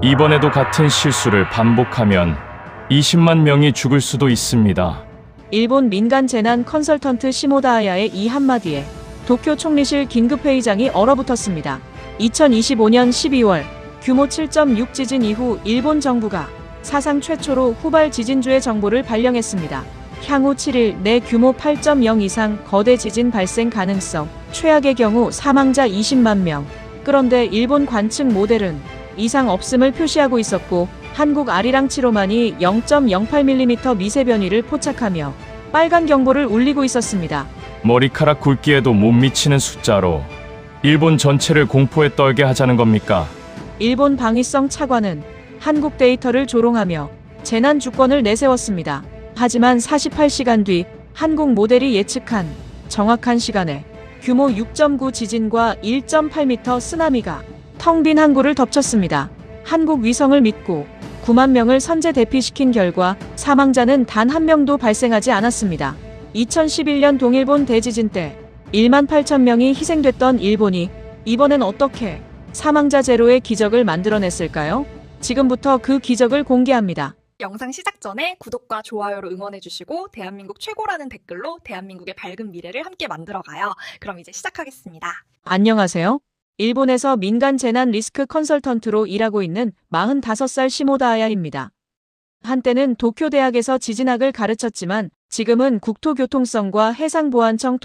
이번에도 같은 실수를 반복하면 20만 명이 죽을 수도 있습니다. 일본 민간 재난 컨설턴트 시모다 아야의 이 한마디에 도쿄 총리실 긴급회의장이 얼어붙었습니다. 2025년 12월 규모 7.6 지진 이후 일본 정부가 사상 최초로 후발 지진주의 정보를 발령했습니다. 향후 7일 내 규모 8.0 이상 거대 지진 발생 가능성, 최악의 경우 사망자 20만 명. 그런데 일본 관측 모델은 이상 없음을 표시하고 있었고 한국 아리랑 7호만이 0.08mm 미세 변이를 포착하며 빨간 경보를 울리고 있었습니다. 머리카락 굵기에도 못 미치는 숫자로 일본 전체를 공포에 떨게 하자는 겁니까? 일본 방위성 차관은 한국 데이터를 조롱하며 재난 주권을 내세웠습니다. 하지만 48시간 뒤 한국 모델이 예측한 정확한 시간에 규모 6.9 지진과 1.8m 쓰나미가 텅 빈 항구를 덮쳤습니다. 한국 위성을 믿고 9만 명을 선제 대피시킨 결과 사망자는 단 한 명도 발생하지 않았습니다. 2011년 동일본 대지진 때 1만 8천 명이 희생됐던 일본이 이번엔 어떻게 사망자 제로의 기적을 만들어냈을까요? 지금부터 그 기적을 공개합니다. 영상 시작 전에 구독과 좋아요로 응원해주시고 대한민국 최고라는 댓글로 대한민국의 밝은 미래를 함께 만들어가요. 그럼 이제 시작하겠습니다. 안녕하세요. 일본에서 민간 재난 리스크 컨설턴트로 일하고 있는 45살 시모다 아야입니다. 한때는 도쿄대학에서 지진학을 가르쳤지만 지금은 국토교통성과 해상보안청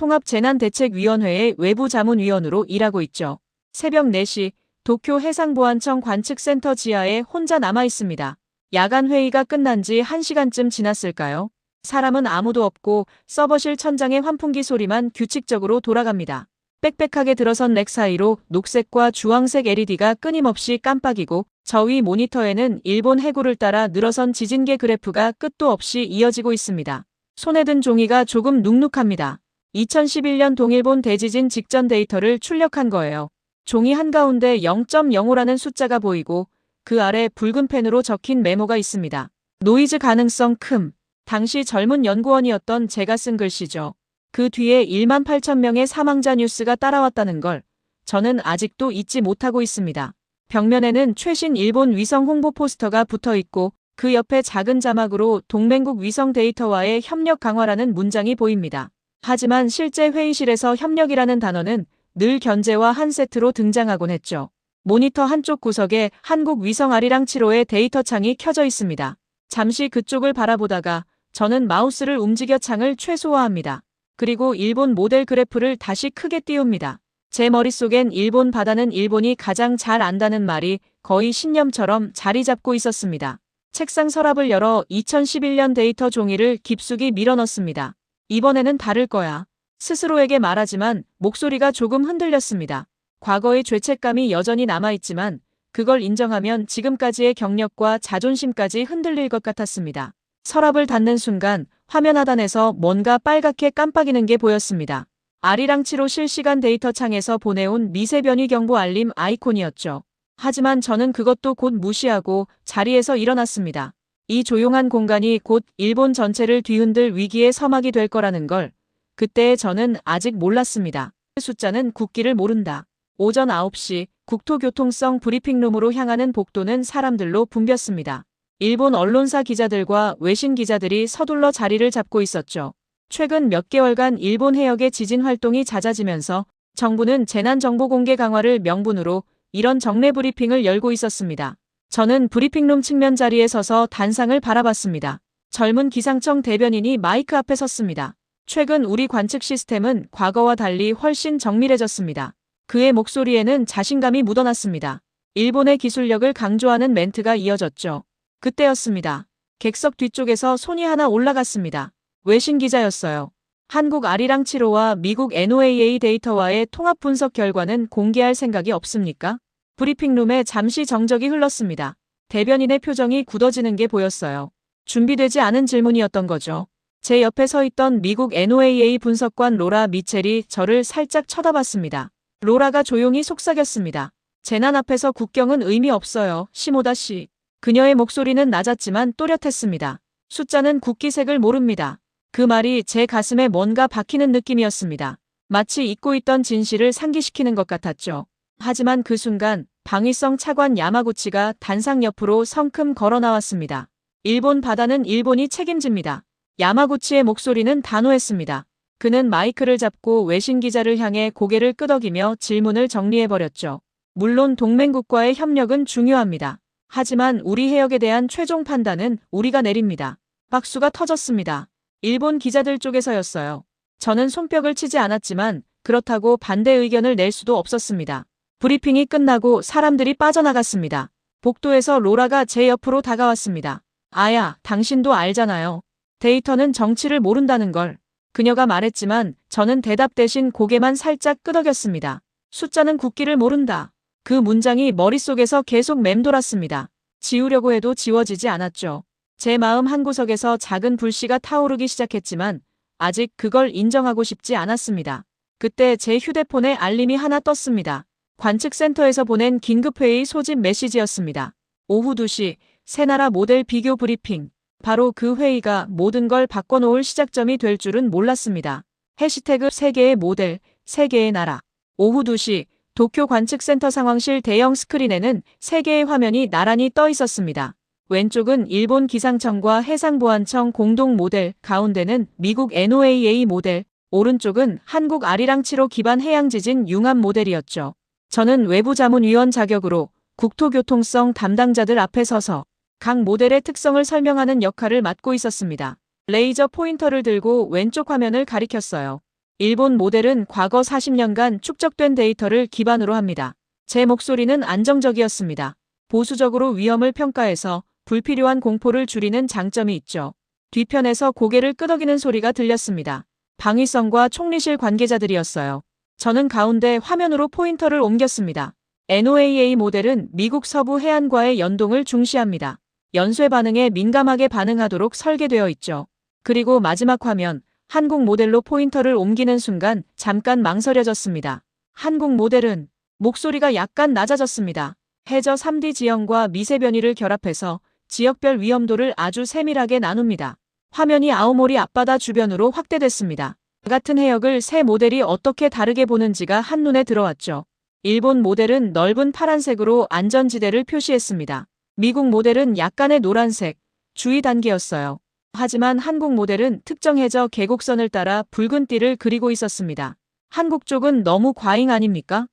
통합재난대책위원회의 외부자문위원으로 일하고 있죠. 새벽 4시 도쿄 해상보안청 관측센터 지하에 혼자 남아 있습니다. 야간 회의가 끝난 지 1시간쯤 지났을까요? 사람은 아무도 없고 서버실 천장의 환풍기 소리만 규칙적으로 돌아갑니다. 빽빽하게 들어선 렉 사이로 녹색과 주황색 LED가 끊임없이 깜빡이고 저 위 모니터에는 일본 해구를 따라 늘어선 지진계 그래프가 끝도 없이 이어지고 있습니다. 손에 든 종이가 조금 눅눅합니다. 2011년 동일본 대지진 직전 데이터를 출력한 거예요. 종이 한가운데 0.05라는 숫자가 보이고 그 아래 붉은 펜으로 적힌 메모가 있습니다. 노이즈 가능성 큼. 당시 젊은 연구원이었던 제가 쓴 글씨죠. 그 뒤에 1만 8천 명의 사망자 뉴스가 따라왔다는 걸 저는 아직도 잊지 못하고 있습니다. 벽면에는 최신 일본 위성 홍보 포스터가 붙어 있고 그 옆에 작은 자막으로 동맹국 위성 데이터와의 협력 강화라는 문장이 보입니다. 하지만 실제 회의실에서 협력이라는 단어는 늘 견제와 한 세트로 등장하곤 했죠. 모니터 한쪽 구석에 한국 위성 아리랑 7호의 데이터 창이 켜져 있습니다. 잠시 그쪽을 바라보다가 저는 마우스를 움직여 창을 최소화합니다. 그리고 일본 모델 그래프를 다시 크게 띄웁니다. 제 머릿속엔 일본 바다는 일본이 가장 잘 안다는 말이 거의 신념처럼 자리 잡고 있었습니다. 책상 서랍을 열어 2011년 데이터 종이를 깊숙이 밀어넣습니다. 이번에는 다를 거야. 스스로에게 말하지만 목소리가 조금 흔들렸습니다. 과거의 죄책감이 여전히 남아있지만 그걸 인정하면 지금까지의 경력과 자존심까지 흔들릴 것 같았습니다. 서랍을 닫는 순간 화면 하단에서 뭔가 빨갛게 깜빡이는 게 보였습니다. 아리랑 7호 실시간 데이터 창에서 보내온 미세 변이 경보 알림 아이콘이었죠. 하지만 저는 그것도 곧 무시하고 자리에서 일어났습니다. 이 조용한 공간이 곧 일본 전체를 뒤흔들 위기의 서막이 될 거라는 걸 그때의 저는 아직 몰랐습니다. 숫자는 굳기를 모른다. 오전 9시 국토교통성 브리핑룸으로 향하는 복도는 사람들로 붐볐습니다. 일본 언론사 기자들과 외신 기자들이 서둘러 자리를 잡고 있었죠. 최근 몇 개월간 일본 해역의 지진 활동이 잦아지면서 정부는 재난정보 공개 강화를 명분으로 이런 정례 브리핑을 열고 있었습니다. 저는 브리핑룸 측면 자리에 서서 단상을 바라봤습니다. 젊은 기상청 대변인이 마이크 앞에 섰습니다. 최근 우리 관측 시스템은 과거와 달리 훨씬 정밀해졌습니다. 그의 목소리에는 자신감이 묻어났습니다. 일본의 기술력을 강조하는 멘트가 이어졌죠. 그때였습니다. 객석 뒤쪽에서 손이 하나 올라갔습니다. 외신 기자였어요. 한국 아리랑 7호와 미국 NOAA 데이터와의 통합 분석 결과는 공개할 생각이 없습니까? 브리핑룸에 잠시 정적이 흘렀습니다. 대변인의 표정이 굳어지는 게 보였어요. 준비되지 않은 질문이었던 거죠. 제 옆에 서 있던 미국 NOAA 분석관 로라 미첼이 저를 살짝 쳐다봤습니다. 로라가 조용히 속삭였습니다. 재난 앞에서 국경은 의미 없어요, 시모다 씨. 그녀의 목소리는 낮았지만 또렷했습니다. 숫자는 국기색을 모릅니다. 그 말이 제 가슴에 뭔가 박히는 느낌이었습니다. 마치 잊고 있던 진실을 상기시키는 것 같았죠. 하지만 그 순간 방위성 차관 야마구치가 단상 옆으로 성큼 걸어 나왔습니다. 일본 바다는 일본이 책임집니다. 야마구치의 목소리는 단호했습니다. 그는 마이크를 잡고 외신 기자를 향해 고개를 끄덕이며 질문을 정리해버렸죠. 물론 동맹국과의 협력은 중요합니다. 하지만 우리 해역에 대한 최종 판단은 우리가 내립니다. 박수가 터졌습니다. 일본 기자들 쪽에서였어요. 저는 손뼉을 치지 않았지만 그렇다고 반대 의견을 낼 수도 없었습니다. 브리핑이 끝나고 사람들이 빠져나갔습니다. 복도에서 로라가 제 옆으로 다가왔습니다. 아야, 당신도 알잖아요. 데이터는 정치를 모른다는 걸. 그녀가 말했지만 저는 대답 대신 고개만 살짝 끄덕였습니다. 숫자는 국기를 모른다. 그 문장이 머릿속에서 계속 맴돌았습니다. 지우려고 해도 지워지지 않았죠. 제 마음 한구석에서 작은 불씨가 타오르기 시작했지만 아직 그걸 인정하고 싶지 않았습니다. 그때 제 휴대폰에 알림이 하나 떴습니다. 관측센터에서 보낸 긴급회의 소집 메시지였습니다. 오후 2시 새나라 모델 비교 브리핑. 바로 그 회의가 모든 걸 바꿔놓을 시작점이 될 줄은 몰랐습니다. 해시태그 세계의 모델, 세계의 나라. 오후 2시 도쿄 관측센터 상황실 대형 스크린에는 세 개의 화면이 나란히 떠 있었습니다. 왼쪽은 일본 기상청과 해상보안청 공동 모델, 가운데는 미국 NOAA 모델, 오른쪽은 한국 아리랑 7호 기반 해양지진 융합 모델이었죠. 저는 외부자문위원 자격으로 국토교통성 담당자들 앞에 서서 각 모델의 특성을 설명하는 역할을 맡고 있었습니다. 레이저 포인터를 들고 왼쪽 화면을 가리켰어요. 일본 모델은 과거 40년간 축적된 데이터를 기반으로 합니다. 제 목소리는 안정적이었습니다. 보수적으로 위험을 평가해서 불필요한 공포를 줄이는 장점이 있죠. 뒤편에서 고개를 끄덕이는 소리가 들렸습니다. 방위성과 총리실 관계자들이었어요. 저는 가운데 화면으로 포인터를 옮겼습니다. NOAA 모델은 미국 서부 해안과의 연동을 중시합니다. 연쇄 반응에 민감하게 반응하도록 설계되어 있죠. 그리고 마지막 화면, 한국 모델로 포인터를 옮기는 순간 잠깐 망설여졌습니다. 한국 모델은 목소리가 약간 낮아졌습니다. 해저 3D 지형과 미세 변이를 결합해서 지역별 위험도를 아주 세밀하게 나눕니다. 화면이 아오모리 앞바다 주변으로 확대됐습니다. 같은 해역을 세 모델이 어떻게 다르게 보는지가 한눈에 들어왔죠. 일본 모델은 넓은 파란색으로 안전지대를 표시했습니다. 미국 모델은 약간의 노란색, 주의 단계였어요. 하지만 한국 모델은 특정 해저 계곡선을 따라 붉은 띠를 그리고 있었습니다. 한국 쪽은 너무 과잉 아닙니까?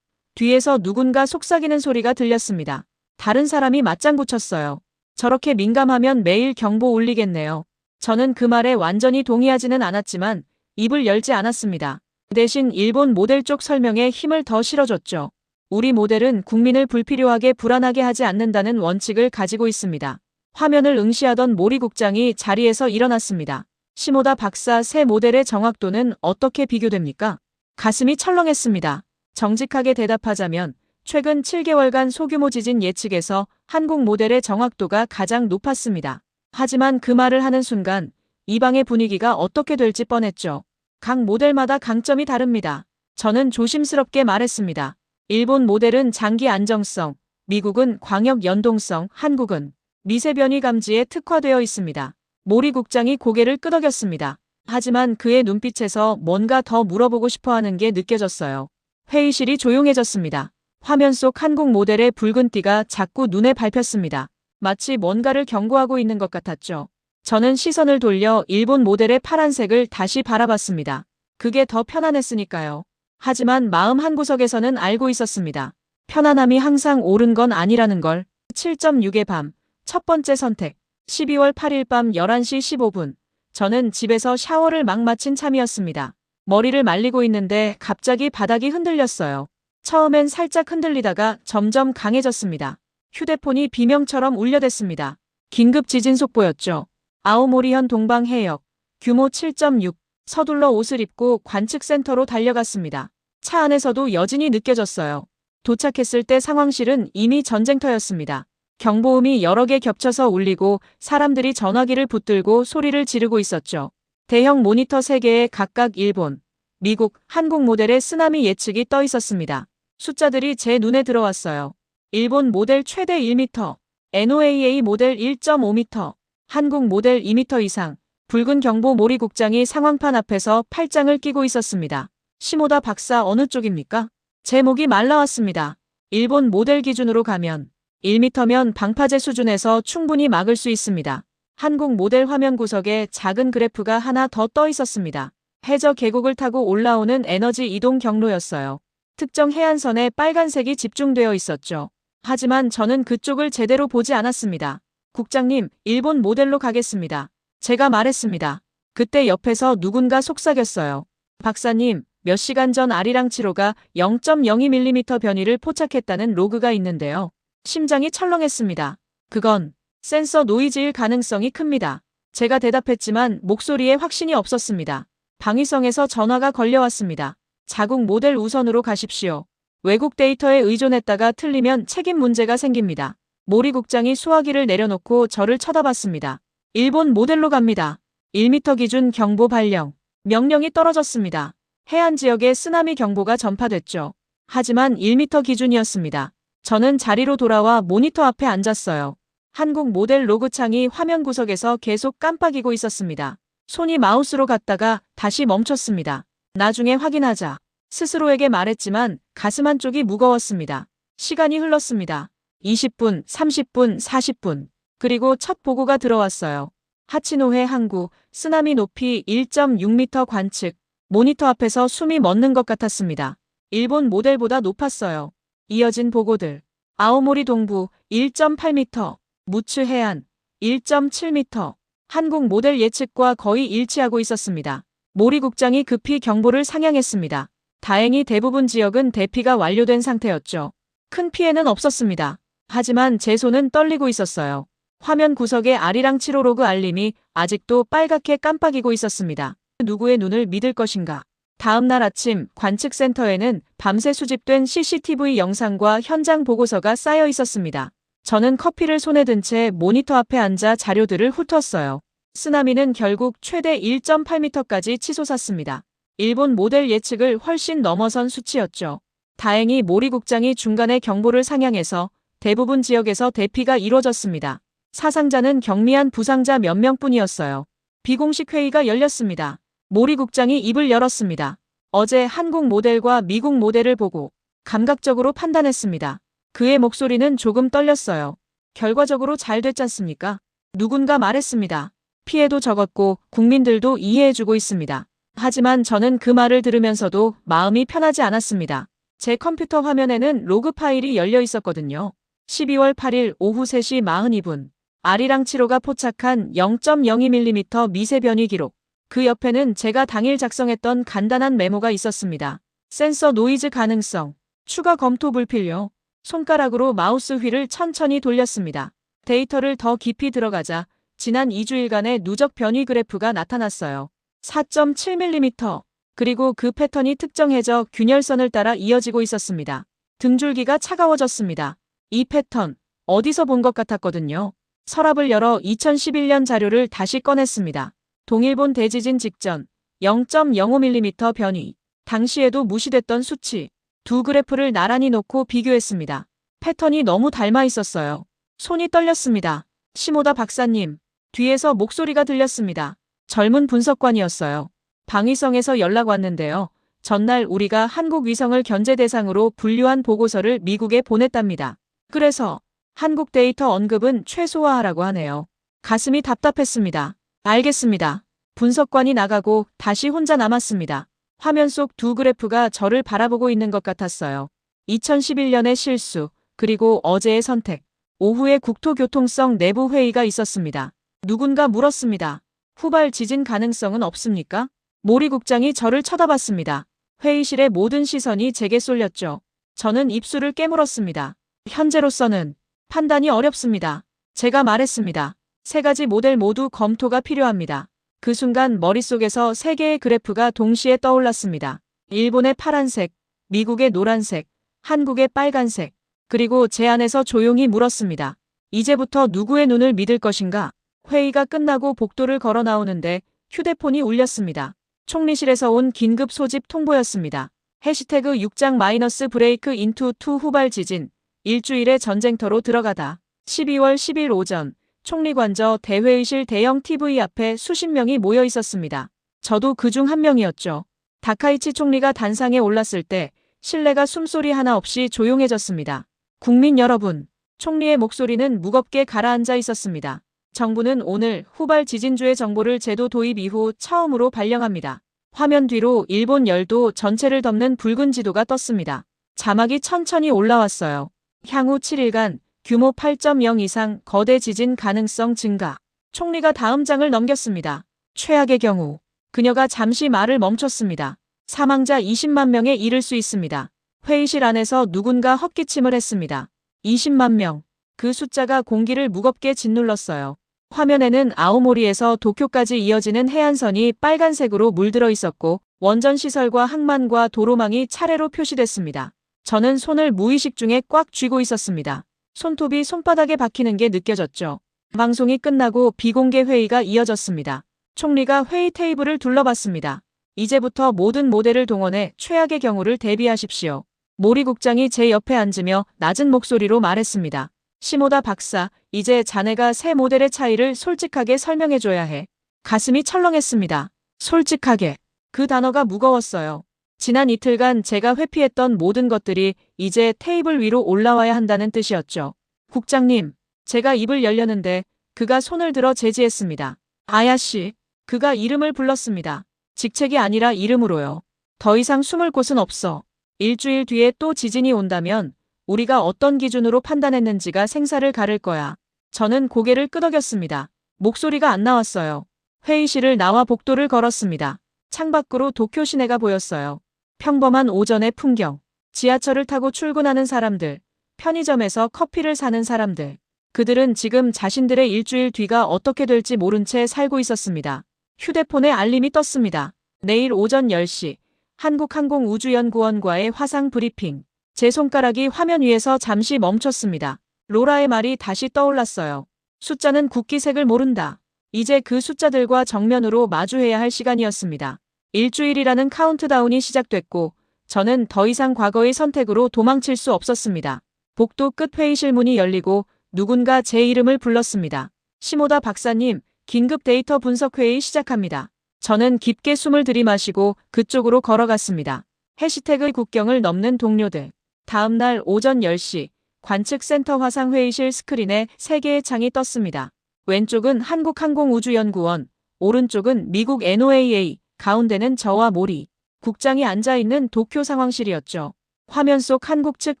뒤에서 누군가 속삭이는 소리가 들렸습니다. 다른 사람이 맞장구 쳤어요. 저렇게 민감하면 매일 경보 울리겠네요. 저는 그 말에 완전히 동의하지는 않았지만 입을 열지 않았습니다. 대신 일본 모델 쪽 설명에 힘을 더 실어줬죠. 우리 모델은 국민을 불필요하게 불안하게 하지 않는다는 원칙을 가지고 있습니다. 화면을 응시하던 모리 국장이 자리에서 일어났습니다. 시모다 박사 새 모델의 정확도는 어떻게 비교됩니까? 가슴이 철렁했습니다. 정직하게 대답하자면 최근 7개월간 소규모 지진 예측에서 한국 모델의 정확도가 가장 높았습니다. 하지만 그 말을 하는 순간 이방의 분위기가 어떻게 될지 뻔했죠. 각 모델마다 강점이 다릅니다. 저는 조심스럽게 말했습니다. 일본 모델은 장기 안정성, 미국은 광역 연동성, 한국은 미세 변이 감지에 특화되어 있습니다. 모리 국장이 고개를 끄덕였습니다. 하지만 그의 눈빛에서 뭔가 더 물어보고 싶어하는 게 느껴졌어요. 회의실이 조용해졌습니다. 화면 속 한국 모델의 붉은 띠가 자꾸 눈에 밟혔습니다. 마치 뭔가를 경고하고 있는 것 같았죠. 저는 시선을 돌려 일본 모델의 파란색을 다시 바라봤습니다. 그게 더 편안했으니까요. 하지만 마음 한구석에서는 알고 있었습니다. 편안함이 항상 옳은 건 아니라는 걸. 7.6의 밤, 첫 번째 선택. 12월 8일 밤 11시 15분. 저는 집에서 샤워를 막 마친 참이었습니다. 머리를 말리고 있는데 갑자기 바닥이 흔들렸어요. 처음엔 살짝 흔들리다가 점점 강해졌습니다. 휴대폰이 비명처럼 울려댔습니다. 긴급 지진 속보였죠. 아오모리현 동방해역. 규모 7.6. 서둘러 옷을 입고 관측센터로 달려갔습니다. 차 안에서도 여진이 느껴졌어요. 도착했을 때 상황실은 이미 전쟁터였습니다. 경보음이 여러 개 겹쳐서 울리고 사람들이 전화기를 붙들고 소리를 지르고 있었죠. 대형 모니터 3개에 각각 일본, 미국, 한국 모델의 쓰나미 예측이 떠 있었습니다. 숫자들이 제 눈에 들어왔어요. 일본 모델 최대 1m, NOAA 모델 1.5m, 한국 모델 2m 이상. 붉은 경보 모리 국장이 상황판 앞에서 팔짱을 끼고 있었습니다. 시모다 박사 어느 쪽입니까? 제 목이 말라왔습니다. 일본 모델 기준으로 가면 1m면 방파제 수준에서 충분히 막을 수 있습니다. 한국 모델 화면 구석에 작은 그래프가 하나 더 떠 있었습니다. 해저 계곡을 타고 올라오는 에너지 이동 경로였어요. 특정 해안선에 빨간색이 집중되어 있었죠. 하지만 저는 그쪽을 제대로 보지 않았습니다. 국장님, 일본 모델로 가겠습니다. 제가 말했습니다. 그때 옆에서 누군가 속삭였어요. 박사님, 몇 시간 전 아리랑 7호가 0.02mm 변이를 포착했다는 로그가 있는데요. 심장이 철렁했습니다. 그건 센서 노이즈일 가능성이 큽니다. 제가 대답했지만 목소리에 확신이 없었습니다. 방위성에서 전화가 걸려왔습니다. 자국 모델 우선으로 가십시오. 외국 데이터에 의존했다가 틀리면 책임 문제가 생깁니다. 모리 국장이 수화기를 내려놓고 저를 쳐다봤습니다. 일본 모델로 갑니다. 1m 기준 경보 발령. 명령이 떨어졌습니다. 해안 지역에 쓰나미 경보가 전파됐죠. 하지만 1m 기준이었습니다. 저는 자리로 돌아와 모니터 앞에 앉았어요. 한국 모델 로그 창이 화면 구석에서 계속 깜빡이고 있었습니다. 손이 마우스로 갔다가 다시 멈췄습니다. 나중에 확인하자. 스스로에게 말했지만 가슴 한쪽이 무거웠습니다. 시간이 흘렀습니다. 20분, 30분, 40분. 그리고 첫 보고가 들어왔어요. 하치노해 항구, 쓰나미 높이 1.6m 관측. 모니터 앞에서 숨이 멎는 것 같았습니다. 일본 모델보다 높았어요. 이어진 보고들. 아오모리 동부 1.8m, 무츠 해안 1.7m. 한국 모델 예측과 거의 일치하고 있었습니다. 모리 국장이 급히 경보를 상향했습니다. 다행히 대부분 지역은 대피가 완료된 상태였죠. 큰 피해는 없었습니다. 하지만 제 손은 떨리고 있었어요. 화면 구석에 아리랑 7호 로그 알림이 아직도 빨갛게 깜빡이고 있었습니다. 누구의 눈을 믿을 것인가? 다음 날 아침 관측센터에는 밤새 수집된 CCTV 영상과 현장 보고서가 쌓여 있었습니다. 저는 커피를 손에 든 채 모니터 앞에 앉아 자료들을 훑었어요. 쓰나미는 결국 최대 1.8m까지 치솟았습니다. 일본 모델 예측을 훨씬 넘어선 수치였죠. 다행히 모리 국장이 중간에 경보를 상향해서 대부분 지역에서 대피가 이루어졌습니다. 사상자는 경미한 부상자 몇 명뿐이었어요. 비공식 회의가 열렸습니다. 모리 국장이 입을 열었습니다. 어제 한국 모델과 미국 모델을 보고 감각적으로 판단했습니다. 그의 목소리는 조금 떨렸어요. 결과적으로 잘 됐잖습니까? 누군가 말했습니다. 피해도 적었고 국민들도 이해해주고 있습니다. 하지만 저는 그 말을 들으면서도 마음이 편하지 않았습니다. 제 컴퓨터 화면에는 로그 파일이 열려 있었거든요. 12월 8일 오후 3시 42분. 아리랑 7호가 포착한 0.02mm 미세 변이 기록. 그 옆에는 제가 당일 작성했던 간단한 메모가 있었습니다. 센서 노이즈 가능성. 추가 검토 불필요. 손가락으로 마우스 휠을 천천히 돌렸습니다. 데이터를 더 깊이 들어가자 지난 2주일간의 누적 변이 그래프가 나타났어요. 4.7mm. 그리고 그 패턴이 특정해져 균열선을 따라 이어지고 있었습니다. 등줄기가 차가워졌습니다. 이 패턴 어디서 본 것 같았거든요. 서랍을 열어 2011년 자료를 다시 꺼냈습니다. 동일본 대지진 직전 0.05mm 변이. 당시에도 무시됐던 수치. 두 그래프를 나란히 놓고 비교했습니다. 패턴이 너무 닮아 있었어요. 손이 떨렸습니다. 시모다 박사님. 뒤에서 목소리가 들렸습니다. 젊은 분석관이었어요. 방위성에서 연락 왔는데요. 전날 우리가 한국 위성을 견제 대상으로 분류한 보고서를 미국에 보냈답니다. 그래서 한국 데이터 언급은 최소화하라고 하네요. 가슴이 답답했습니다. 알겠습니다. 분석관이 나가고 다시 혼자 남았습니다. 화면 속 두 그래프가 저를 바라보고 있는 것 같았어요. 2011년의 실수, 그리고 어제의 선택. 오후에 국토교통성 내부 회의가 있었습니다. 누군가 물었습니다. 후발 지진 가능성은 없습니까? 모리 국장이 저를 쳐다봤습니다. 회의실의 모든 시선이 제게 쏠렸죠. 저는 입술을 깨물었습니다. 현재로서는 판단이 어렵습니다. 제가 말했습니다. 3가지 모델 모두 검토가 필요합니다. 그 순간 머릿속에서 3개의 그래프가 동시에 떠올랐습니다. 일본의 파란색, 미국의 노란색, 한국의 빨간색. 그리고 제 안에서 조용히 물었습니다. 이제부터 누구의 눈을 믿을 것인가? 회의가 끝나고 복도를 걸어 나오는데 휴대폰이 울렸습니다. 총리실에서 온 긴급 소집 통보였습니다. 해시태그 6장 브레이크 인투 투 후발 지진. 일주일의 전쟁터로 들어가다. 12월 10일 오전. 총리관저 대회의실 대형 TV 앞에 수십 명이 모여 있었습니다. 저도 그중 한 명이었죠. 다카이치 총리가 단상에 올랐을 때 실내가 숨소리 하나 없이 조용해졌습니다. 국민 여러분, 총리의 목소리는 무겁게 가라앉아 있었습니다. 정부는 오늘 후발 지진주의 정보를 제도 도입 이후 처음으로 발령합니다. 화면 뒤로 일본 열도 전체를 덮는 붉은 지도가 떴습니다. 자막이 천천히 올라왔어요. 향후 7일간 규모 8.0 이상 거대 지진 가능성 증가. 총리가 다음 장을 넘겼습니다. 최악의 경우. 그녀가 잠시 말을 멈췄습니다. 사망자 20만 명에 이를 수 있습니다. 회의실 안에서 누군가 헛기침을 했습니다. 20만 명. 그 숫자가 공기를 무겁게 짓눌렀어요. 화면에는 아오모리에서 도쿄까지 이어지는 해안선이 빨간색으로 물들어 있었고 원전 시설과 항만과 도로망이 차례로 표시됐습니다. 저는 손을 무의식 중에 꽉 쥐고 있었습니다. 손톱이 손바닥에 박히는 게 느껴졌죠. 방송이 끝나고 비공개 회의가 이어졌습니다. 총리가 회의 테이블을 둘러봤습니다. 이제부터 모든 모델을 동원해 최악의 경우를 대비하십시오. 모리 국장이 제 옆에 앉으며 낮은 목소리로 말했습니다. 시모다 박사, 이제 자네가 새 모델의 차이를 솔직하게 설명해줘야 해. 가슴이 철렁했습니다. 솔직하게. 그 단어가 무거웠어요. 지난 이틀간 제가 회피했던 모든 것들이 이제 테이블 위로 올라와야 한다는 뜻이었죠. 국장님, 제가 입을 열려는데 그가 손을 들어 제지했습니다. 아야씨, 그가 이름을 불렀습니다. 직책이 아니라 이름으로요. 더 이상 숨을 곳은 없어. 일주일 뒤에 또 지진이 온다면 우리가 어떤 기준으로 판단했는지가 생사를 가를 거야. 저는 고개를 끄덕였습니다. 목소리가 안 나왔어요. 회의실을 나와 복도를 걸었습니다. 창밖으로 도쿄 시내가 보였어요. 평범한 오전의 풍경. 지하철을 타고 출근하는 사람들. 편의점에서 커피를 사는 사람들. 그들은 지금 자신들의 일주일 뒤가 어떻게 될지 모른 채 살고 있었습니다. 휴대폰에 알림이 떴습니다. 내일 오전 10시. 한국항공우주연구원과의 화상 브리핑. 제 손가락이 화면 위에서 잠시 멈췄습니다. 로라의 말이 다시 떠올랐어요. 숫자는 국기색을 모른다. 이제 그 숫자들과 정면으로 마주해야 할 시간이었습니다. 일주일이라는 카운트다운이 시작됐고 저는 더 이상 과거의 선택으로 도망칠 수 없었습니다. 복도 끝 회의실 문이 열리고 누군가 제 이름을 불렀습니다. 시모다 박사님, 긴급 데이터 분석 회의 시작합니다. 저는 깊게 숨을 들이마시고 그쪽으로 걸어갔습니다. 해시태그 국경을 넘는 동료들. 다음 날 오전 10시 관측센터 화상 회의실 스크린에 3개의 창이 떴습니다. 왼쪽은 한국항공우주연구원, 오른쪽은 미국 NOAA, 가운데는 저와 모리 국장이 앉아있는 도쿄 상황실이었죠. 화면 속 한국 측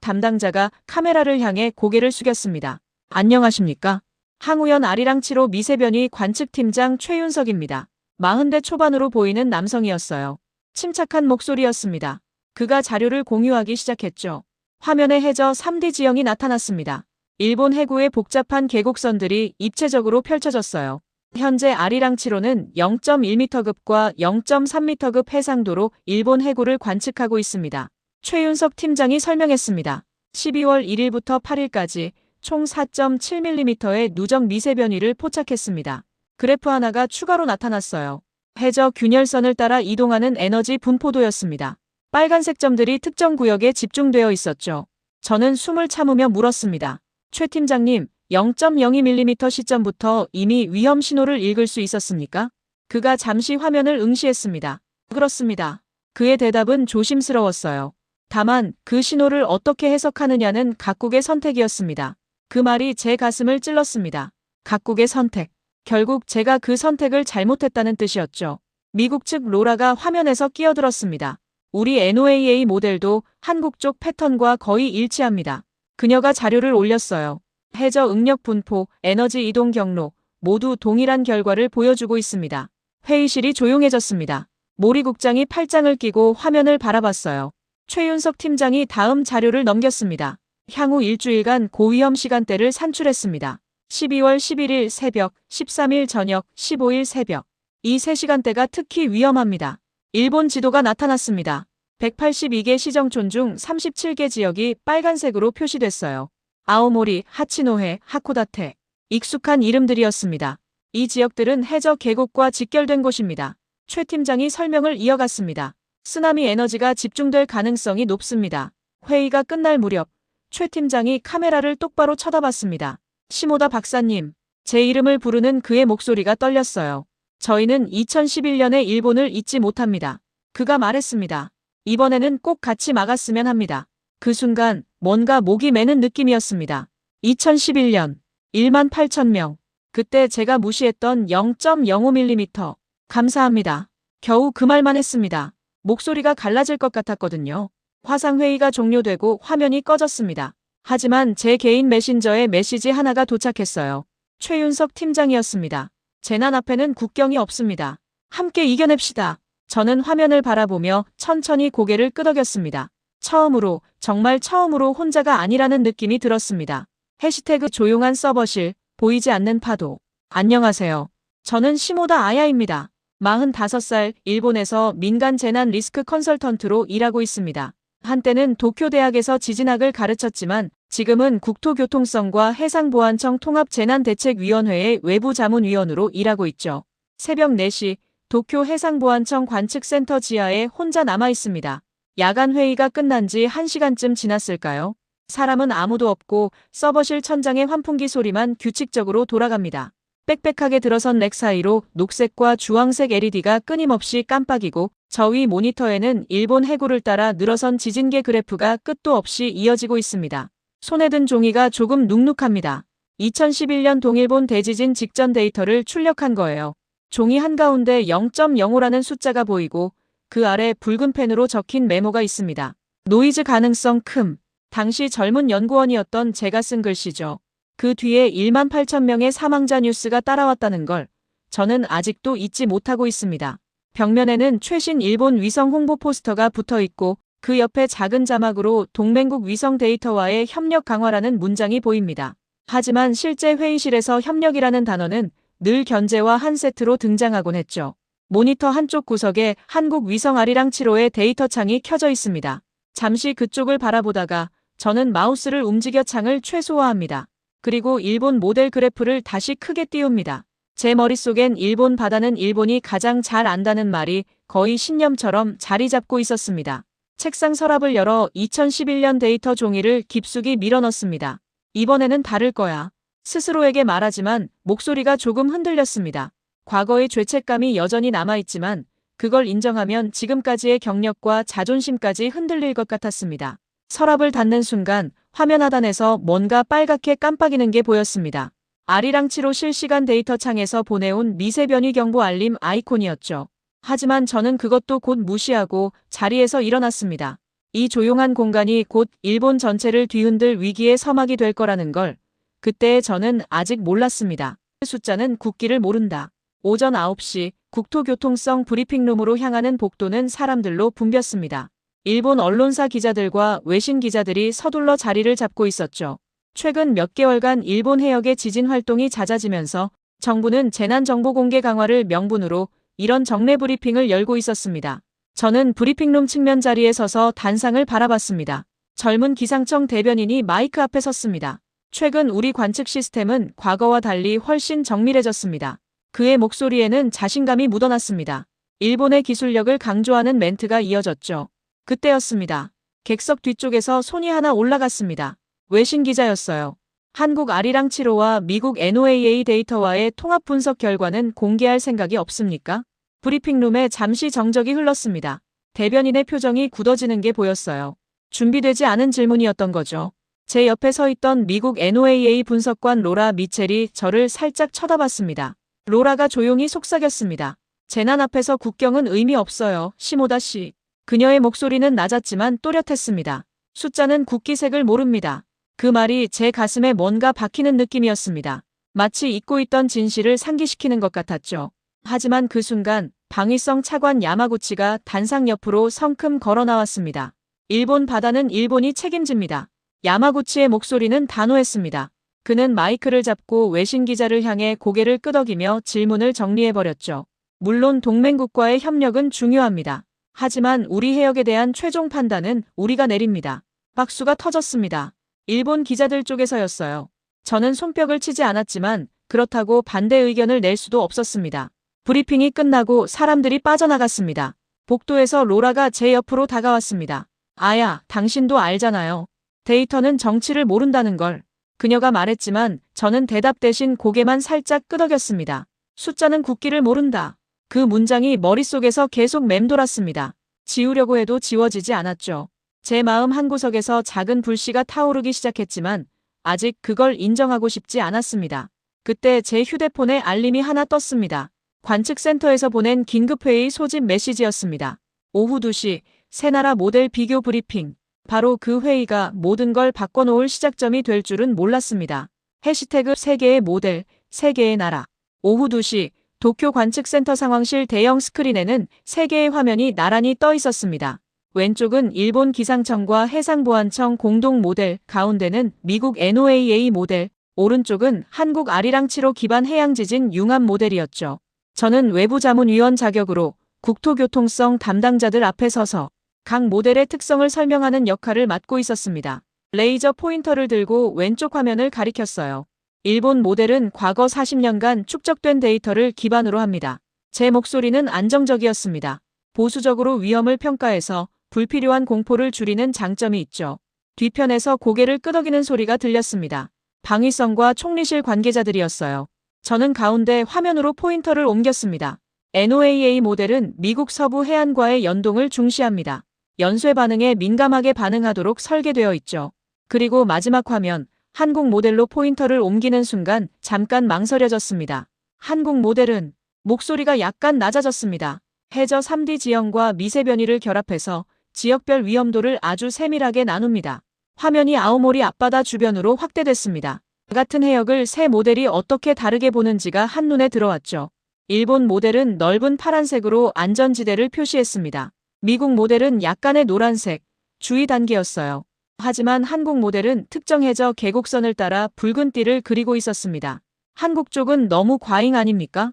담당자가 카메라를 향해 고개를 숙였습니다. 안녕하십니까? 항우연 아리랑 7호 미세변이 관측팀장 최윤석입니다. 40대 초반으로 보이는 남성이었어요. 침착한 목소리였습니다. 그가 자료를 공유하기 시작했죠. 화면에 해저 3D 지형이 나타났습니다. 일본 해구의 복잡한 계곡선들이 입체적으로 펼쳐졌어요. 현재 아리랑 7호는 0.1m급과 0.3m급 해상도로 일본 해구를 관측하고 있습니다. 최윤석 팀장이 설명했습니다. 12월 1일부터 8일까지 총 4.7mm의 누적 미세변위를 포착했습니다. 그래프 하나가 추가로 나타났어요. 해저 균열선을 따라 이동하는 에너지 분포도였습니다. 빨간색 점들이 특정 구역에 집중되어 있었죠. 저는 숨을 참으며 물었습니다. 최 팀장님, 0.02mm 시점부터 이미 위험 신호를 읽을 수 있었습니까? 그가 잠시 화면을 응시했습니다. 그렇습니다. 그의 대답은 조심스러웠어요. 다만 그 신호를 어떻게 해석하느냐는 각국의 선택이었습니다. 그 말이 제 가슴을 찔렀습니다. 각국의 선택. 결국 제가 그 선택을 잘못했다는 뜻이었죠. 미국 측 로라가 화면에서 끼어들었습니다. 우리 NOAA 모델도 한국 쪽 패턴과 거의 일치합니다. 그녀가 자료를 올렸어요. 해저 응력 분포, 에너지 이동 경로 모두 동일한 결과를 보여주고 있습니다. 회의실이 조용해졌습니다. 모리 국장이 팔짱을 끼고 화면을 바라봤어요. 최윤석 팀장이 다음 자료를 넘겼습니다. 향후 일주일간 고위험 시간대를 산출했습니다. 12월 11일 새벽, 13일 저녁, 15일 새벽. 이 3시간대가 특히 위험합니다. 일본 지도가 나타났습니다. 182개 시정촌 중 37개 지역이 빨간색으로 표시됐어요. 아오모리, 하치노해, 하코다테. 익숙한 이름들이었습니다. 이 지역들은 해저 계곡과 직결된 곳입니다. 최 팀장이 설명을 이어갔습니다. 쓰나미 에너지가 집중될 가능성이 높습니다. 회의가 끝날 무렵 최 팀장이 카메라를 똑바로 쳐다봤습니다. 시모다 박사님, 제 이름을 부르는 그의 목소리가 떨렸어요. 저희는 2011년의 일본을 잊지 못합니다. 그가 말했습니다. 이번에는 꼭 같이 막았으면 합니다. 그 순간 뭔가 목이 메는 느낌이었습니다. 2011년 18,000명. 그때 제가 무시했던 0.05mm. 감사합니다. 겨우 그 말만 했습니다. 목소리가 갈라질 것 같았거든요. 화상회의가 종료되고 화면이 꺼졌습니다. 하지만 제 개인 메신저에 메시지 하나가 도착했어요. 최윤석 팀장이었습니다. 재난 앞에는 국경이 없습니다. 함께 이겨냅시다. 저는 화면을 바라보며 천천히 고개를 끄덕였습니다. 처음으로, 정말 처음으로 혼자가 아니라는 느낌이 들었습니다. 해시태그 조용한 서버실, 보이지 않는 파도. 안녕하세요. 저는 시모다 아야입니다. 45살, 일본에서 민간 재난 리스크 컨설턴트로 일하고 있습니다. 한때는 도쿄대학에서 지진학을 가르쳤지만 지금은 국토교통성과 해상보안청 통합재난대책위원회의 외부자문위원으로 일하고 있죠. 새벽 4시 도쿄 해상보안청 관측센터 지하에 혼자 남아 있습니다. 야간 회의가 끝난 지 1시간쯤 지났을까요? 사람은 아무도 없고 서버실 천장의 환풍기 소리만 규칙적으로 돌아갑니다. 빽빽하게 들어선 렉 사이로 녹색과 주황색 LED가 끊임없이 깜빡이고 저 위 모니터에는 일본 해구를 따라 늘어선 지진계 그래프가 끝도 없이 이어지고 있습니다. 손에 든 종이가 조금 눅눅합니다. 2011년 동일본 대지진 직전 데이터를 출력한 거예요. 종이 한가운데 0.05라는 숫자가 보이고 그 아래 붉은 펜으로 적힌 메모가 있습니다. 노이즈 가능성 큼. 당시 젊은 연구원이었던 제가 쓴 글씨죠. 그 뒤에 18,000명의 사망자 뉴스가 따라왔다는 걸 저는 아직도 잊지 못하고 있습니다. 벽면에는 최신 일본 위성 홍보 포스터가 붙어 있고 그 옆에 작은 자막으로 동맹국 위성 데이터와의 협력 강화라는 문장이 보입니다. 하지만 실제 회의실에서 협력이라는 단어는 늘 견제와 한 세트로 등장하곤 했죠. 모니터 한쪽 구석에 한국 위성 아리랑 7호의 데이터 창이 켜져 있습니다. 잠시 그쪽을 바라보다가 저는 마우스를 움직여 창을 최소화합니다. 그리고 일본 모델 그래프를 다시 크게 띄웁니다. 제 머릿속엔 일본 바다는 일본이 가장 잘 안다는 말이 거의 신념처럼 자리 잡고 있었습니다. 책상 서랍을 열어 2011년 데이터 종이를 깊숙이 밀어넣습니다. 이번에는 다를 거야. 스스로에게 말하지만 목소리가 조금 흔들렸습니다. 과거의 죄책감이 여전히 남아있지만 그걸 인정하면 지금까지의 경력과 자존심까지 흔들릴 것 같았습니다. 서랍을 닫는 순간 화면 하단에서 뭔가 빨갛게 깜빡이는 게 보였습니다. 아리랑 7호 실시간 데이터 창에서 보내온 미세 변이 경보 알림 아이콘이었죠. 하지만 저는 그것도 곧 무시하고 자리에서 일어났습니다. 이 조용한 공간이 곧 일본 전체를 뒤흔들 위기의 서막이 될 거라는 걸 그때 저는 아직 몰랐습니다. 숫자는 굳기를 모른다. 오전 9시 국토교통성 브리핑룸으로 향하는 복도는 사람들로 붐볐습니다. 일본 언론사 기자들과 외신 기자들이 서둘러 자리를 잡고 있었죠. 최근 몇 개월간 일본 해역의 지진 활동이 잦아지면서 정부는 재난정보 공개 강화를 명분으로 이런 정례 브리핑을 열고 있었습니다. 저는 브리핑룸 측면 자리에 서서 단상을 바라봤습니다. 젊은 기상청 대변인이 마이크 앞에 섰습니다. 최근 우리 관측 시스템은 과거와 달리 훨씬 정밀해졌습니다. 그의 목소리에는 자신감이 묻어났습니다. 일본의 기술력을 강조하는 멘트가 이어졌죠. 그때였습니다. 객석 뒤쪽에서 손이 하나 올라갔습니다. 외신 기자였어요. 한국 아리랑 7호와 미국 NOAA 데이터와의 통합 분석 결과는 공개할 생각이 없습니까? 브리핑룸에 잠시 정적이 흘렀습니다. 대변인의 표정이 굳어지는 게 보였어요. 준비되지 않은 질문이었던 거죠. 제 옆에 서 있던 미국 NOAA 분석관 로라 미첼이 저를 살짝 쳐다봤습니다. 로라가 조용히 속삭였습니다. 재난 앞에서 국경은 의미 없어요, 시모다 씨. 그녀의 목소리는 낮았지만 또렷했습니다. 숫자는 국기색을 모릅니다. 그 말이 제 가슴에 뭔가 박히는 느낌이었습니다. 마치 잊고 있던 진실을 상기시키는 것 같았죠. 하지만 그 순간 방위성 차관 야마구치가 단상 옆으로 성큼 걸어 나왔습니다. 일본 바다는 일본이 책임집니다. 야마구치의 목소리는 단호했습니다. 그는 마이크를 잡고 외신 기자를 향해 고개를 끄덕이며 질문을 정리해버렸죠. 물론 동맹국과의 협력은 중요합니다. 하지만 우리 해역에 대한 최종 판단은 우리가 내립니다. 박수가 터졌습니다. 일본 기자들 쪽에서였어요. 저는 손뼉을 치지 않았지만 그렇다고 반대 의견을 낼 수도 없었습니다. 브리핑이 끝나고 사람들이 빠져나갔습니다. 복도에서 로라가 제 옆으로 다가왔습니다. 아야, 당신도 알잖아요. 데이터는 정치를 모른다는 걸. 그녀가 말했지만 저는 대답 대신 고개만 살짝 끄덕였습니다. 숫자는 국기를 모른다. 그 문장이 머릿속에서 계속 맴돌았습니다. 지우려고 해도 지워지지 않았죠. 제 마음 한구석에서 작은 불씨가 타오르기 시작했지만 아직 그걸 인정하고 싶지 않았습니다. 그때 제 휴대폰에 알림이 하나 떴습니다. 관측센터에서 보낸 긴급회의 소집 메시지였습니다. 오후 2시 새나라 모델 비교 브리핑. 바로 그 회의가 모든 걸 바꿔놓을 시작점이 될 줄은 몰랐습니다. 해시태그 세계의 모델, 세계의 나라. 오후 2시 도쿄 관측센터 상황실 대형 스크린에는 세 개의 화면이 나란히 떠 있었습니다. 왼쪽은 일본 기상청과 해상보안청 공동 모델, 가운데는 미국 NOAA 모델, 오른쪽은 한국 아리랑 7호 기반 해양지진 융합 모델이었죠. 저는 외부자문위원 자격으로 국토교통성 담당자들 앞에 서서 각 모델의 특성을 설명하는 역할을 맡고 있었습니다. 레이저 포인터를 들고 왼쪽 화면을 가리켰어요. 일본 모델은 과거 40년간 축적된 데이터를 기반으로 합니다. 제 목소리는 안정적이었습니다. 보수적으로 위험을 평가해서 불필요한 공포를 줄이는 장점이 있죠. 뒤편에서 고개를 끄덕이는 소리가 들렸습니다. 방위성과 총리실 관계자들이었어요. 저는 가운데 화면으로 포인터를 옮겼습니다. NOAA 모델은 미국 서부 해안과의 연동을 중시합니다. 연쇄 반응에 민감하게 반응하도록 설계되어 있죠. 그리고 마지막 화면, 한국 모델로 포인터를 옮기는 순간 잠깐 망설여졌습니다. 한국 모델은 목소리가 약간 낮아졌습니다. 해저 3D 지형과 미세 변이를 결합해서 지역별 위험도를 아주 세밀하게 나눕니다. 화면이 아오모리 앞바다 주변으로 확대됐습니다. 같은 해역을 세 모델이 어떻게 다르게 보는지가 한눈에 들어왔죠. 일본 모델은 넓은 파란색으로 안전지대를 표시했습니다. 미국 모델은 약간의 노란색, 주의 단계였어요. 하지만 한국 모델은 특정 해저 계곡선을 따라 붉은 띠를 그리고 있었습니다. 한국 쪽은 너무 과잉 아닙니까?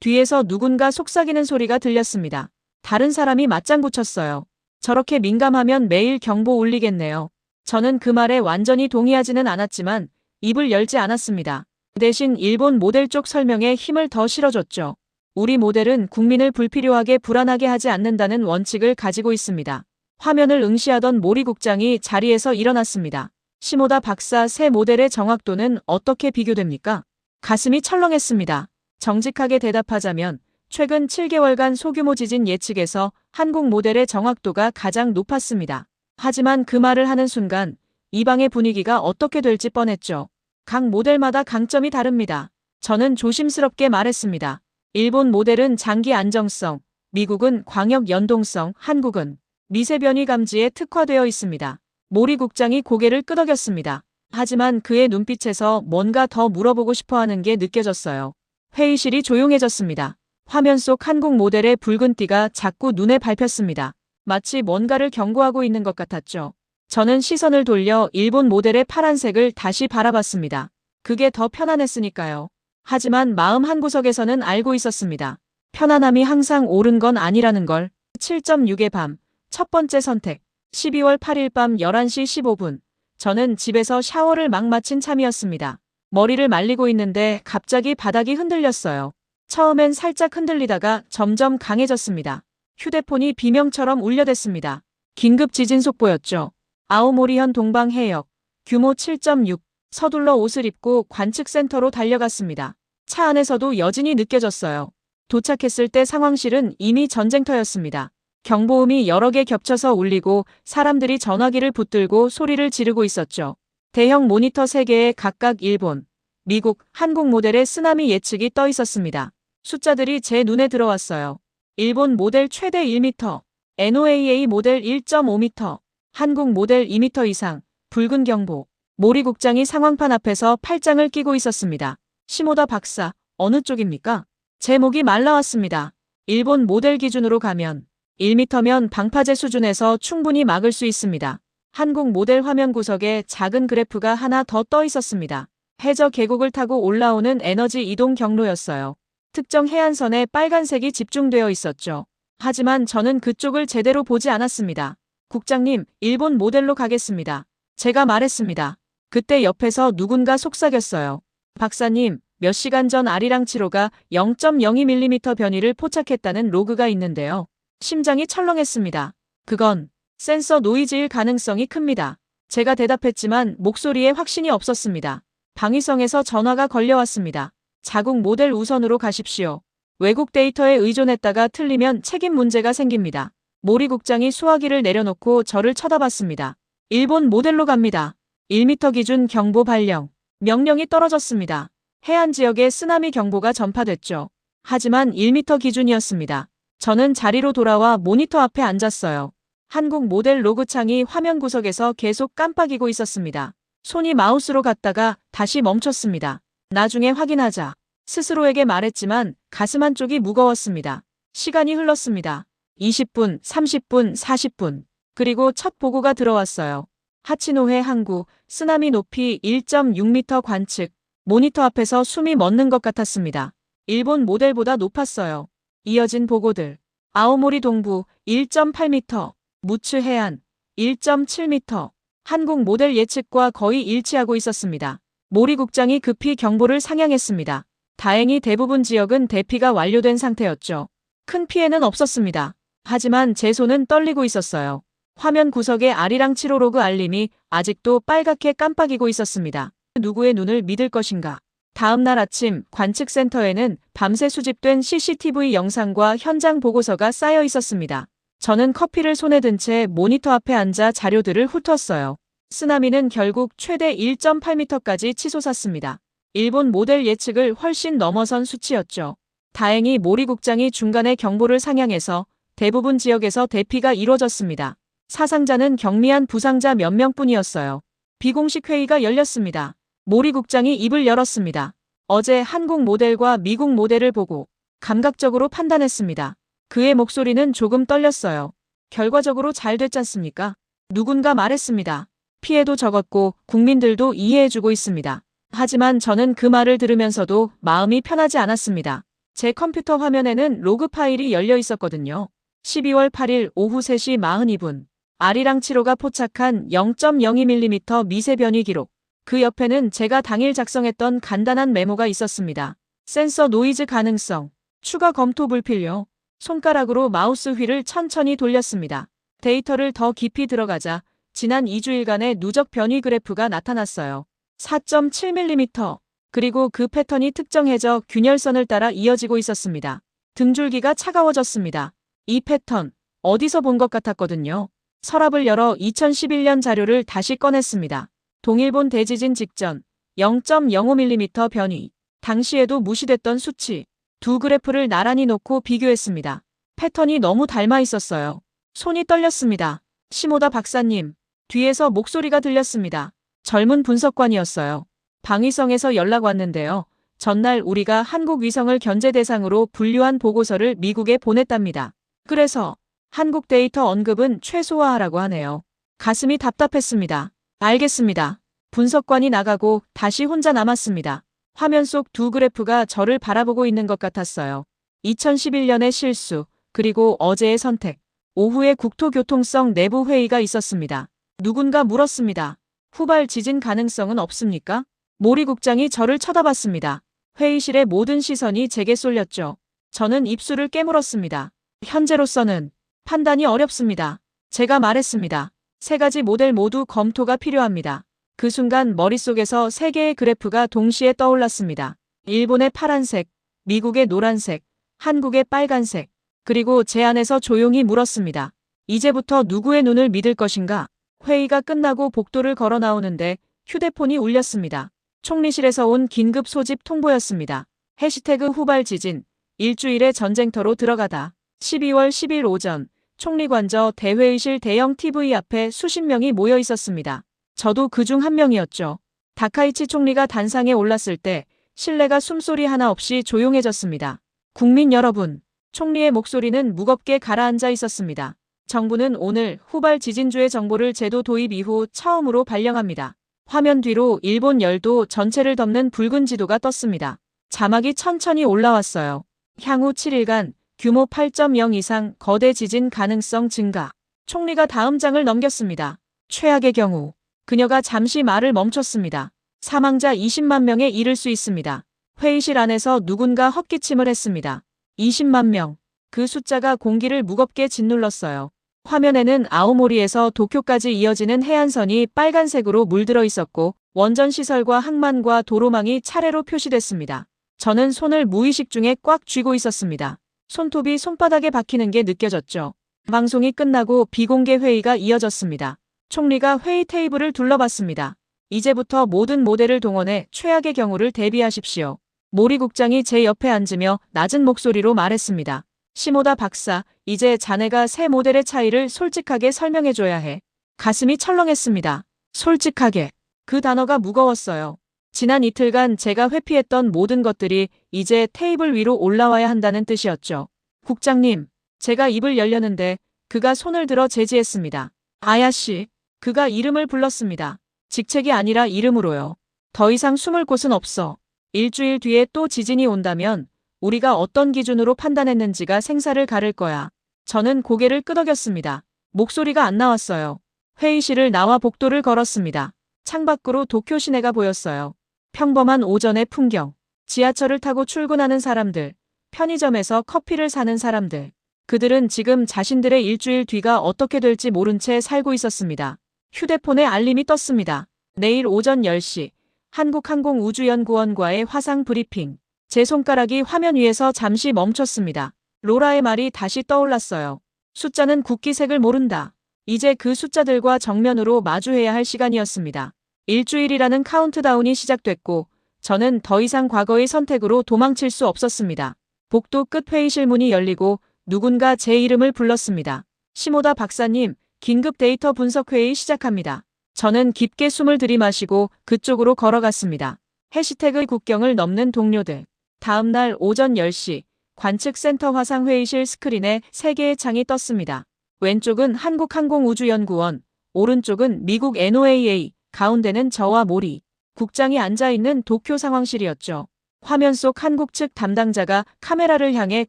뒤에서 누군가 속삭이는 소리가 들렸습니다. 다른 사람이 맞장구 쳤어요. 저렇게 민감하면 매일 경보 울리겠네요. 저는 그 말에 완전히 동의하지는 않았지만 입을 열지 않았습니다. 대신 일본 모델 쪽 설명에 힘을 더 실어줬죠. 우리 모델은 국민을 불필요하게 불안하게 하지 않는다는 원칙을 가지고 있습니다. 화면을 응시하던 모리 국장이 자리에서 일어났습니다. 시모다 박사, 새 모델의 정확도는 어떻게 비교됩니까? 가슴이 철렁했습니다. 정직하게 대답하자면 최근 7개월간 소규모 지진 예측에서 한국 모델의 정확도가 가장 높았습니다. 하지만 그 말을 하는 순간 이 방의 분위기가 어떻게 될지 뻔했죠. 각 모델마다 강점이 다릅니다. 저는 조심스럽게 말했습니다. 일본 모델은 장기 안정성, 미국은 광역 연동성, 한국은 미세 변이 감지에 특화되어 있습니다. 모리 국장이 고개를 끄덕였습니다. 하지만 그의 눈빛에서 뭔가 더 물어보고 싶어 하는 게 느껴졌어요. 회의실이 조용해졌습니다. 화면 속 한국 모델의 붉은 띠가 자꾸 눈에 밟혔습니다. 마치 뭔가를 경고하고 있는 것 같았죠. 저는 시선을 돌려 일본 모델의 파란색을 다시 바라봤습니다. 그게 더 편안했으니까요. 하지만 마음 한구석에서는 알고 있었습니다. 편안함이 항상 옳은 건 아니라는 걸. 7.6의 밤, 첫 번째 선택. 12월 8일 밤 11시 15분. 저는 집에서 샤워를 막 마친 참이었습니다. 머리를 말리고 있는데 갑자기 바닥이 흔들렸어요. 처음엔 살짝 흔들리다가 점점 강해졌습니다. 휴대폰이 비명처럼 울려댔습니다. 긴급 지진 속보였죠. 아오모리현 동방 해역, 규모 7.6, 서둘러 옷을 입고 관측센터로 달려갔습니다. 차 안에서도 여진이 느껴졌어요. 도착했을 때 상황실은 이미 전쟁터였습니다. 경보음이 여러 개 겹쳐서 울리고 사람들이 전화기를 붙들고 소리를 지르고 있었죠. 대형 모니터 3개에 각각 일본, 미국, 한국 모델의 쓰나미 예측이 떠 있었습니다. 숫자들이 제 눈에 들어왔어요. 일본 모델 최대 1m, NOAA 모델 1.5m, 한국 모델 2m 이상, 붉은 경보. 모리 국장이 상황판 앞에서 팔짱을 끼고 있었습니다. 시모다 박사, 어느 쪽입니까? 제 목이 말라왔습니다. 일본 모델 기준으로 가면 1m면 방파제 수준에서 충분히 막을 수 있습니다. 한국 모델 화면 구석에 작은 그래프가 하나 더 떠 있었습니다. 해저 계곡을 타고 올라오는 에너지 이동 경로였어요. 특정 해안선에 빨간색이 집중되어 있었죠. 하지만 저는 그쪽을 제대로 보지 않았습니다. 국장님, 일본 모델로 가겠습니다. 제가 말했습니다. 그때 옆에서 누군가 속삭였어요. 박사님, 몇 시간 전 아리랑 7호가 0.02mm 변이를 포착했다는 로그가 있는데요. 심장이 철렁했습니다. 그건 센서 노이즈일 가능성이 큽니다. 제가 대답했지만 목소리에 확신이 없었습니다. 방위성에서 전화가 걸려왔습니다. 자국 모델 우선으로 가십시오. 외국 데이터에 의존했다가 틀리면 책임 문제가 생깁니다. 모리 국장이 수화기를 내려놓고 저를 쳐다봤습니다. 일본 모델로 갑니다. 1m 기준 경보 발령. 명령이 떨어졌습니다. 해안 지역에 쓰나미 경보가 전파됐죠. 하지만 1m 기준이었습니다. 저는 자리로 돌아와 모니터 앞에 앉았어요. 한국 모델 로그창이 화면 구석에서 계속 깜빡이고 있었습니다. 손이 마우스로 갔다가 다시 멈췄습니다. 나중에 확인하자. 스스로에게 말했지만 가슴 한쪽이 무거웠습니다. 시간이 흘렀습니다. 20분, 30분, 40분. 그리고 첫 보고가 들어왔어요. 하치노해 항구, 쓰나미 높이 1.6m 관측. 모니터 앞에서 숨이 멎는 것 같았습니다. 일본 모델보다 높았어요. 이어진 보고들. 아오모리 동부 1.8m, 무츠 해안 1.7m. 한국 모델 예측과 거의 일치하고 있었습니다. 모리 국장이 급히 경보를 상향했습니다. 다행히 대부분 지역은 대피가 완료된 상태였죠. 큰 피해는 없었습니다. 하지만 제 손은 떨리고 있었어요. 화면 구석에 아리랑 7호 로그 알림이 아직도 빨갛게 깜빡이고 있었습니다. 누구의 눈을 믿을 것인가? 다음 날 아침 관측센터에는 밤새 수집된 CCTV 영상과 현장 보고서가 쌓여 있었습니다. 저는 커피를 손에 든 채 모니터 앞에 앉아 자료들을 훑었어요. 쓰나미는 결국 최대 1.8m까지 치솟았습니다. 일본 모델 예측을 훨씬 넘어선 수치였죠. 다행히 모리 국장이 중간에 경보를 상향해서 대부분 지역에서 대피가 이루어졌습니다. 사상자는 경미한 부상자 몇 명뿐이었어요. 비공식 회의가 열렸습니다. 모리 국장이 입을 열었습니다. 어제 한국 모델과 미국 모델을 보고 감각적으로 판단했습니다. 그의 목소리는 조금 떨렸어요. 결과적으로 잘 됐지 않습니까? 누군가 말했습니다. 피해도 적었고 국민들도 이해해주고 있습니다. 하지만 저는 그 말을 들으면서도 마음이 편하지 않았습니다. 제 컴퓨터 화면에는 로그 파일이 열려 있었거든요. 12월 8일 오후 3시 42분. 아리랑 7호가 포착한 0.02mm 미세 변이 기록. 그 옆에는 제가 당일 작성했던 간단한 메모가 있었습니다. 센서 노이즈 가능성. 추가 검토 불필요. 손가락으로 마우스 휠을 천천히 돌렸습니다. 데이터를 더 깊이 들어가자 지난 2주일간의 누적 변이 그래프가 나타났어요. 4.7mm. 그리고 그 패턴이 특정해져 균열선을 따라 이어지고 있었습니다. 등줄기가 차가워졌습니다. 이 패턴 어디서 본 것 같았거든요. 서랍을 열어 2011년 자료를 다시 꺼냈습니다. 동일본 대지진 직전 0.05mm 변이. 당시에도 무시됐던 수치. 두 그래프를 나란히 놓고 비교했습니다. 패턴이 너무 닮아 있었어요. 손이 떨렸습니다. 시모다 박사님. 뒤에서 목소리가 들렸습니다. 젊은 분석관이었어요. 방위성에서 연락 왔는데요. 전날 우리가 한국 위성을 견제 대상으로 분류한 보고서를 미국에 보냈답니다. 그래서 한국 데이터 언급은 최소화하라고 하네요. 가슴이 답답했습니다. 알겠습니다. 분석관이 나가고 다시 혼자 남았습니다. 화면 속 두 그래프가 저를 바라보고 있는 것 같았어요. 2011년의 실수, 그리고 어제의 선택. 오후에 국토교통성 내부 회의가 있었습니다. 누군가 물었습니다. 후발 지진 가능성은 없습니까? 모리 국장이 저를 쳐다봤습니다. 회의실의 모든 시선이 제게 쏠렸죠. 저는 입술을 깨물었습니다. 현재로서는 판단이 어렵습니다. 제가 말했습니다. 3가지 모델 모두 검토가 필요합니다. 그 순간 머릿속에서 3개의 그래프가 동시에 떠올랐습니다. 일본의 파란색, 미국의 노란색, 한국의 빨간색. 그리고 제 안에서 조용히 물었습니다. 이제부터 누구의 눈을 믿을 것인가? 회의가 끝나고 복도를 걸어 나오는데 휴대폰이 울렸습니다. 총리실에서 온 긴급 소집 통보였습니다. 해시태그 후발 지진, 일주일의 전쟁터로 들어가다. 12월 10일 오전, 총리관저 대회의실 대형 TV 앞에 수십 명이 모여 있었습니다. 저도 그중 한 명이었죠. 다카이치 총리가 단상에 올랐을 때 실내가 숨소리 하나 없이 조용해졌습니다. 국민 여러분, 총리의 목소리는 무겁게 가라앉아 있었습니다. 정부는 오늘 후발 지진주의 정보를 제도 도입 이후 처음으로 발령합니다. 화면 뒤로 일본 열도 전체를 덮는 붉은 지도가 떴습니다. 자막이 천천히 올라왔어요. 향후 7일간 규모 8.0 이상 거대 지진 가능성 증가. 총리가 다음 장을 넘겼습니다. 최악의 경우. 그녀가 잠시 말을 멈췄습니다. 사망자 20만 명에 이를 수 있습니다. 회의실 안에서 누군가 헛기침을 했습니다. 20만 명. 그 숫자가 공기를 무겁게 짓눌렀어요. 화면에는 아오모리에서 도쿄까지 이어지는 해안선이 빨간색으로 물들어 있었고 원전 시설과 항만과 도로망이 차례로 표시됐습니다. 저는 손을 무의식 중에 꽉 쥐고 있었습니다. 손톱이 손바닥에 박히는 게 느껴졌죠. 방송이 끝나고 비공개 회의가 이어졌습니다. 총리가 회의 테이블을 둘러봤습니다. 이제부터 모든 모델을 동원해 최악의 경우를 대비하십시오. 모리 국장이 제 옆에 앉으며 낮은 목소리로 말했습니다. 시모다 박사, 이제 자네가 새 모델의 차이를 솔직하게 설명해줘야 해. 가슴이 철렁했습니다. 솔직하게. 그 단어가 무거웠어요. 지난 이틀간 제가 회피했던 모든 것들이 이제 테이블 위로 올라와야 한다는 뜻이었죠. 국장님, 제가 입을 열려는데 그가 손을 들어 제지했습니다. 아야씨, 그가 이름을 불렀습니다. 직책이 아니라 이름으로요. 더 이상 숨을 곳은 없어. 일주일 뒤에 또 지진이 온다면 우리가 어떤 기준으로 판단했는지가 생사를 가를 거야. 저는 고개를 끄덕였습니다. 목소리가 안 나왔어요. 회의실을 나와 복도를 걸었습니다. 창밖으로 도쿄 시내가 보였어요. 평범한 오전의 풍경. 지하철을 타고 출근하는 사람들. 편의점에서 커피를 사는 사람들. 그들은 지금 자신들의 일주일 뒤가 어떻게 될지 모른 채 살고 있었습니다. 휴대폰에 알림이 떴습니다. 내일 오전 10시. 한국항공우주연구원과의 화상 브리핑. 제 손가락이 화면 위에서 잠시 멈췄습니다. 로라의 말이 다시 떠올랐어요. 숫자는 국기색을 모른다. 이제 그 숫자들과 정면으로 마주해야 할 시간이었습니다. 일주일이라는 카운트다운이 시작됐고 저는 더 이상 과거의 선택으로 도망칠 수 없었습니다. 복도 끝 회의실 문이 열리고 누군가 제 이름을 불렀습니다. 시모다 박사님, 긴급 데이터 분석 회의 시작합니다. 저는 깊게 숨을 들이마시고 그쪽으로 걸어갔습니다. 해시태그 국경을 넘는 동료들. 다음 날 오전 10시 관측센터 화상 회의실 스크린에 3개의 창이 떴습니다. 왼쪽은 한국항공우주연구원, 오른쪽은 미국 NOAA, 가운데는 저와 모리 국장이 앉아있는 도쿄 상황실이었죠. 화면 속 한국 측 담당자가 카메라를 향해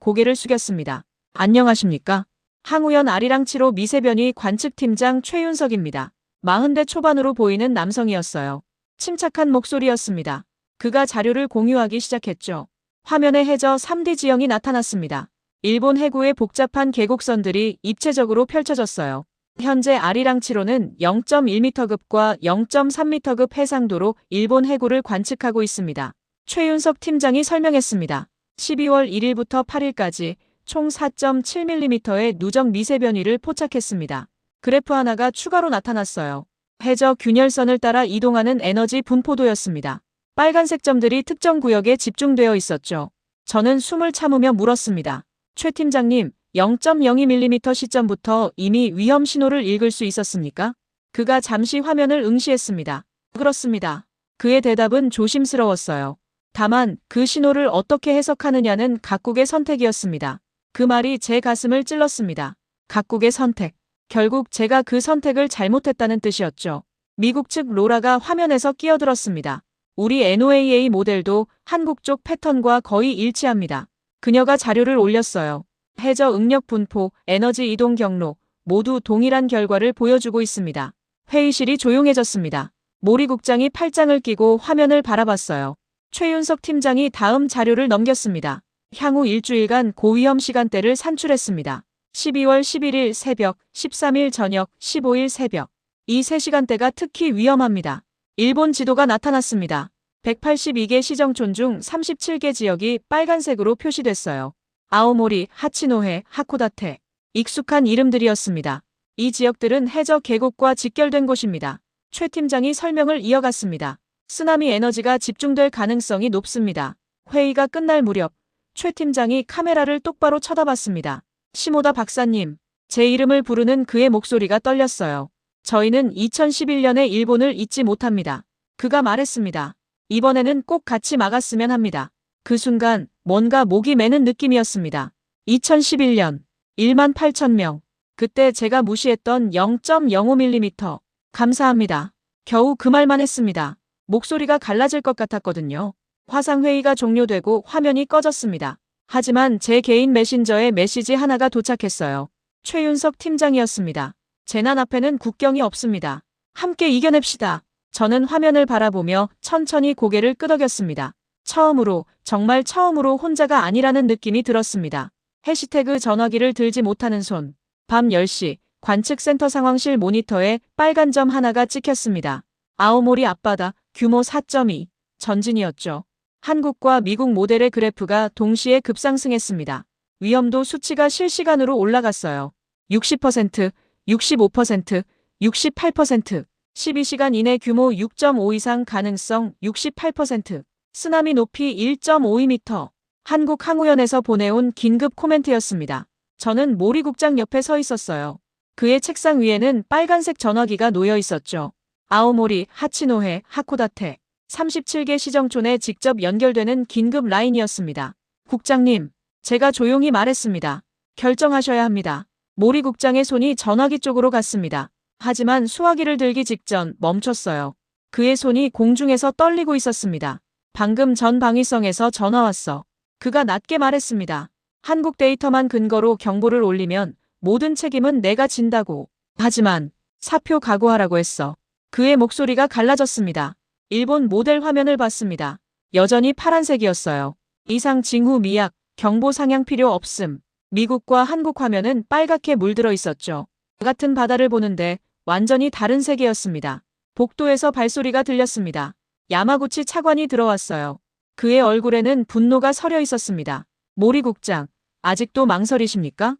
고개를 숙였습니다. 안녕하십니까? 항우연 아리랑치로 미세변이 관측팀장 최윤석입니다. 40대 초반으로 보이는 남성이었어요. 침착한 목소리였습니다. 그가 자료를 공유하기 시작했죠. 화면에 해저 3D 지형이 나타났습니다. 일본 해구의 복잡한 계곡선들이 입체적으로 펼쳐졌어요. 현재 아리랑치로는 0.1m급과 0.3m급 해상도로 일본 해구를 관측하고 있습니다. 최윤석 팀장이 설명했습니다. 12월 1일부터 8일까지 총 4.7mm의 누적 미세변이를 포착했습니다. 그래프 하나가 추가로 나타났어요. 해저 균열선을 따라 이동하는 에너지 분포도였습니다. 빨간색 점들이 특정 구역에 집중되어 있었죠. 저는 숨을 참으며 물었습니다. 최 팀장님, 0.02mm 시점부터 이미 위험 신호를 읽을 수 있었습니까? 그가 잠시 화면을 응시했습니다. 그렇습니다. 그의 대답은 조심스러웠어요. 다만 그 신호를 어떻게 해석하느냐는 각국의 선택이었습니다. 그 말이 제 가슴을 찔렀습니다. 각국의 선택. 결국 제가 그 선택을 잘못했다는 뜻이었죠. 미국 측 로라가 화면에서 끼어들었습니다. 우리 NOAA 모델도 한국 쪽 패턴과 거의 일치합니다. 그녀가 자료를 올렸어요. 해저 응력 분포, 에너지 이동 경로 모두 동일한 결과를 보여주고 있습니다. 회의실이 조용해졌습니다. 모리 국장이 팔짱을 끼고 화면을 바라봤어요. 최윤석 팀장이 다음 자료를 넘겼습니다. 향후 일주일간 고위험 시간대를 산출했습니다. 12월 11일 새벽, 13일 저녁, 15일 새벽. 이 3시간대가 특히 위험합니다. 일본 지도가 나타났습니다. 182개 시정촌 중 37개 지역이 빨간색으로 표시됐어요. 아오모리, 하치노해, 하코다테. 익숙한 이름들이었습니다. 이 지역들은 해저 계곡과 직결된 곳입니다. 최 팀장이 설명을 이어갔습니다. 쓰나미 에너지가 집중될 가능성이 높습니다. 회의가 끝날 무렵 최 팀장이 카메라를 똑바로 쳐다봤습니다. 시모다 박사님, 제 이름을 부르는 그의 목소리가 떨렸어요. 저희는 2011년의 일본을 잊지 못합니다. 그가 말했습니다. 이번에는 꼭 같이 막았으면 합니다. 그 순간 뭔가 목이 매는 느낌이었습니다. 2011년 18,000명. 그때 제가 무시했던 0.05mm. 감사합니다. 겨우 그 말만 했습니다. 목소리가 갈라질 것 같았거든요. 화상회의가 종료되고 화면이 꺼졌습니다. 하지만 제 개인 메신저에 메시지 하나가 도착했어요. 최윤석 팀장이었습니다. 재난 앞에는 국경이 없습니다. 함께 이겨냅시다. 저는 화면을 바라보며 천천히 고개를 끄덕였습니다. 처음으로, 정말 처음으로 혼자가 아니라는 느낌이 들었습니다. 해시태그 전화기를 들지 못하는 손. 밤 10시, 관측센터 상황실 모니터에 빨간 점 하나가 찍혔습니다. 아오모리 앞바다, 규모 4.2. 전진이었죠. 한국과 미국 모델의 그래프가 동시에 급상승했습니다. 위험도 수치가 실시간으로 올라갔어요. 60%, 65%, 68%, 12시간 이내 규모 6.5 이상 가능성 68%, 쓰나미 높이 1.52m. 한국항우연에서 보내온 긴급 코멘트였습니다. 저는 모리국장 옆에 서 있었어요. 그의 책상 위에는 빨간색 전화기가 놓여 있었죠. 아오모리, 하치노해, 하코다테, 37개 시정촌에 직접 연결되는 긴급 라인이었습니다. 국장님, 제가 조용히 말했습니다. 결정하셔야 합니다. 모리국장의 손이 전화기 쪽으로 갔습니다. 하지만 수화기를 들기 직전 멈췄어요. 그의 손이 공중에서 떨리고 있었습니다. 방금 전 방위성에서 전화 왔어. 그가 낮게 말했습니다. 한국 데이터만 근거로 경보를 올리면 모든 책임은 내가 진다고. 하지만 사표 각오하라고 했어. 그의 목소리가 갈라졌습니다. 일본 모델 화면을 봤습니다. 여전히 파란색이었어요. 이상 징후 미약, 경보 상향 필요 없음. 미국과 한국 화면은 빨갛게 물들어 있었죠. 같은 바다를 보는데 완전히 다른 세계였습니다. 복도에서 발소리가 들렸습니다. 야마구치 차관이 들어왔어요. 그의 얼굴에는 분노가 서려 있었습니다. 모리국장, 아직도 망설이십니까?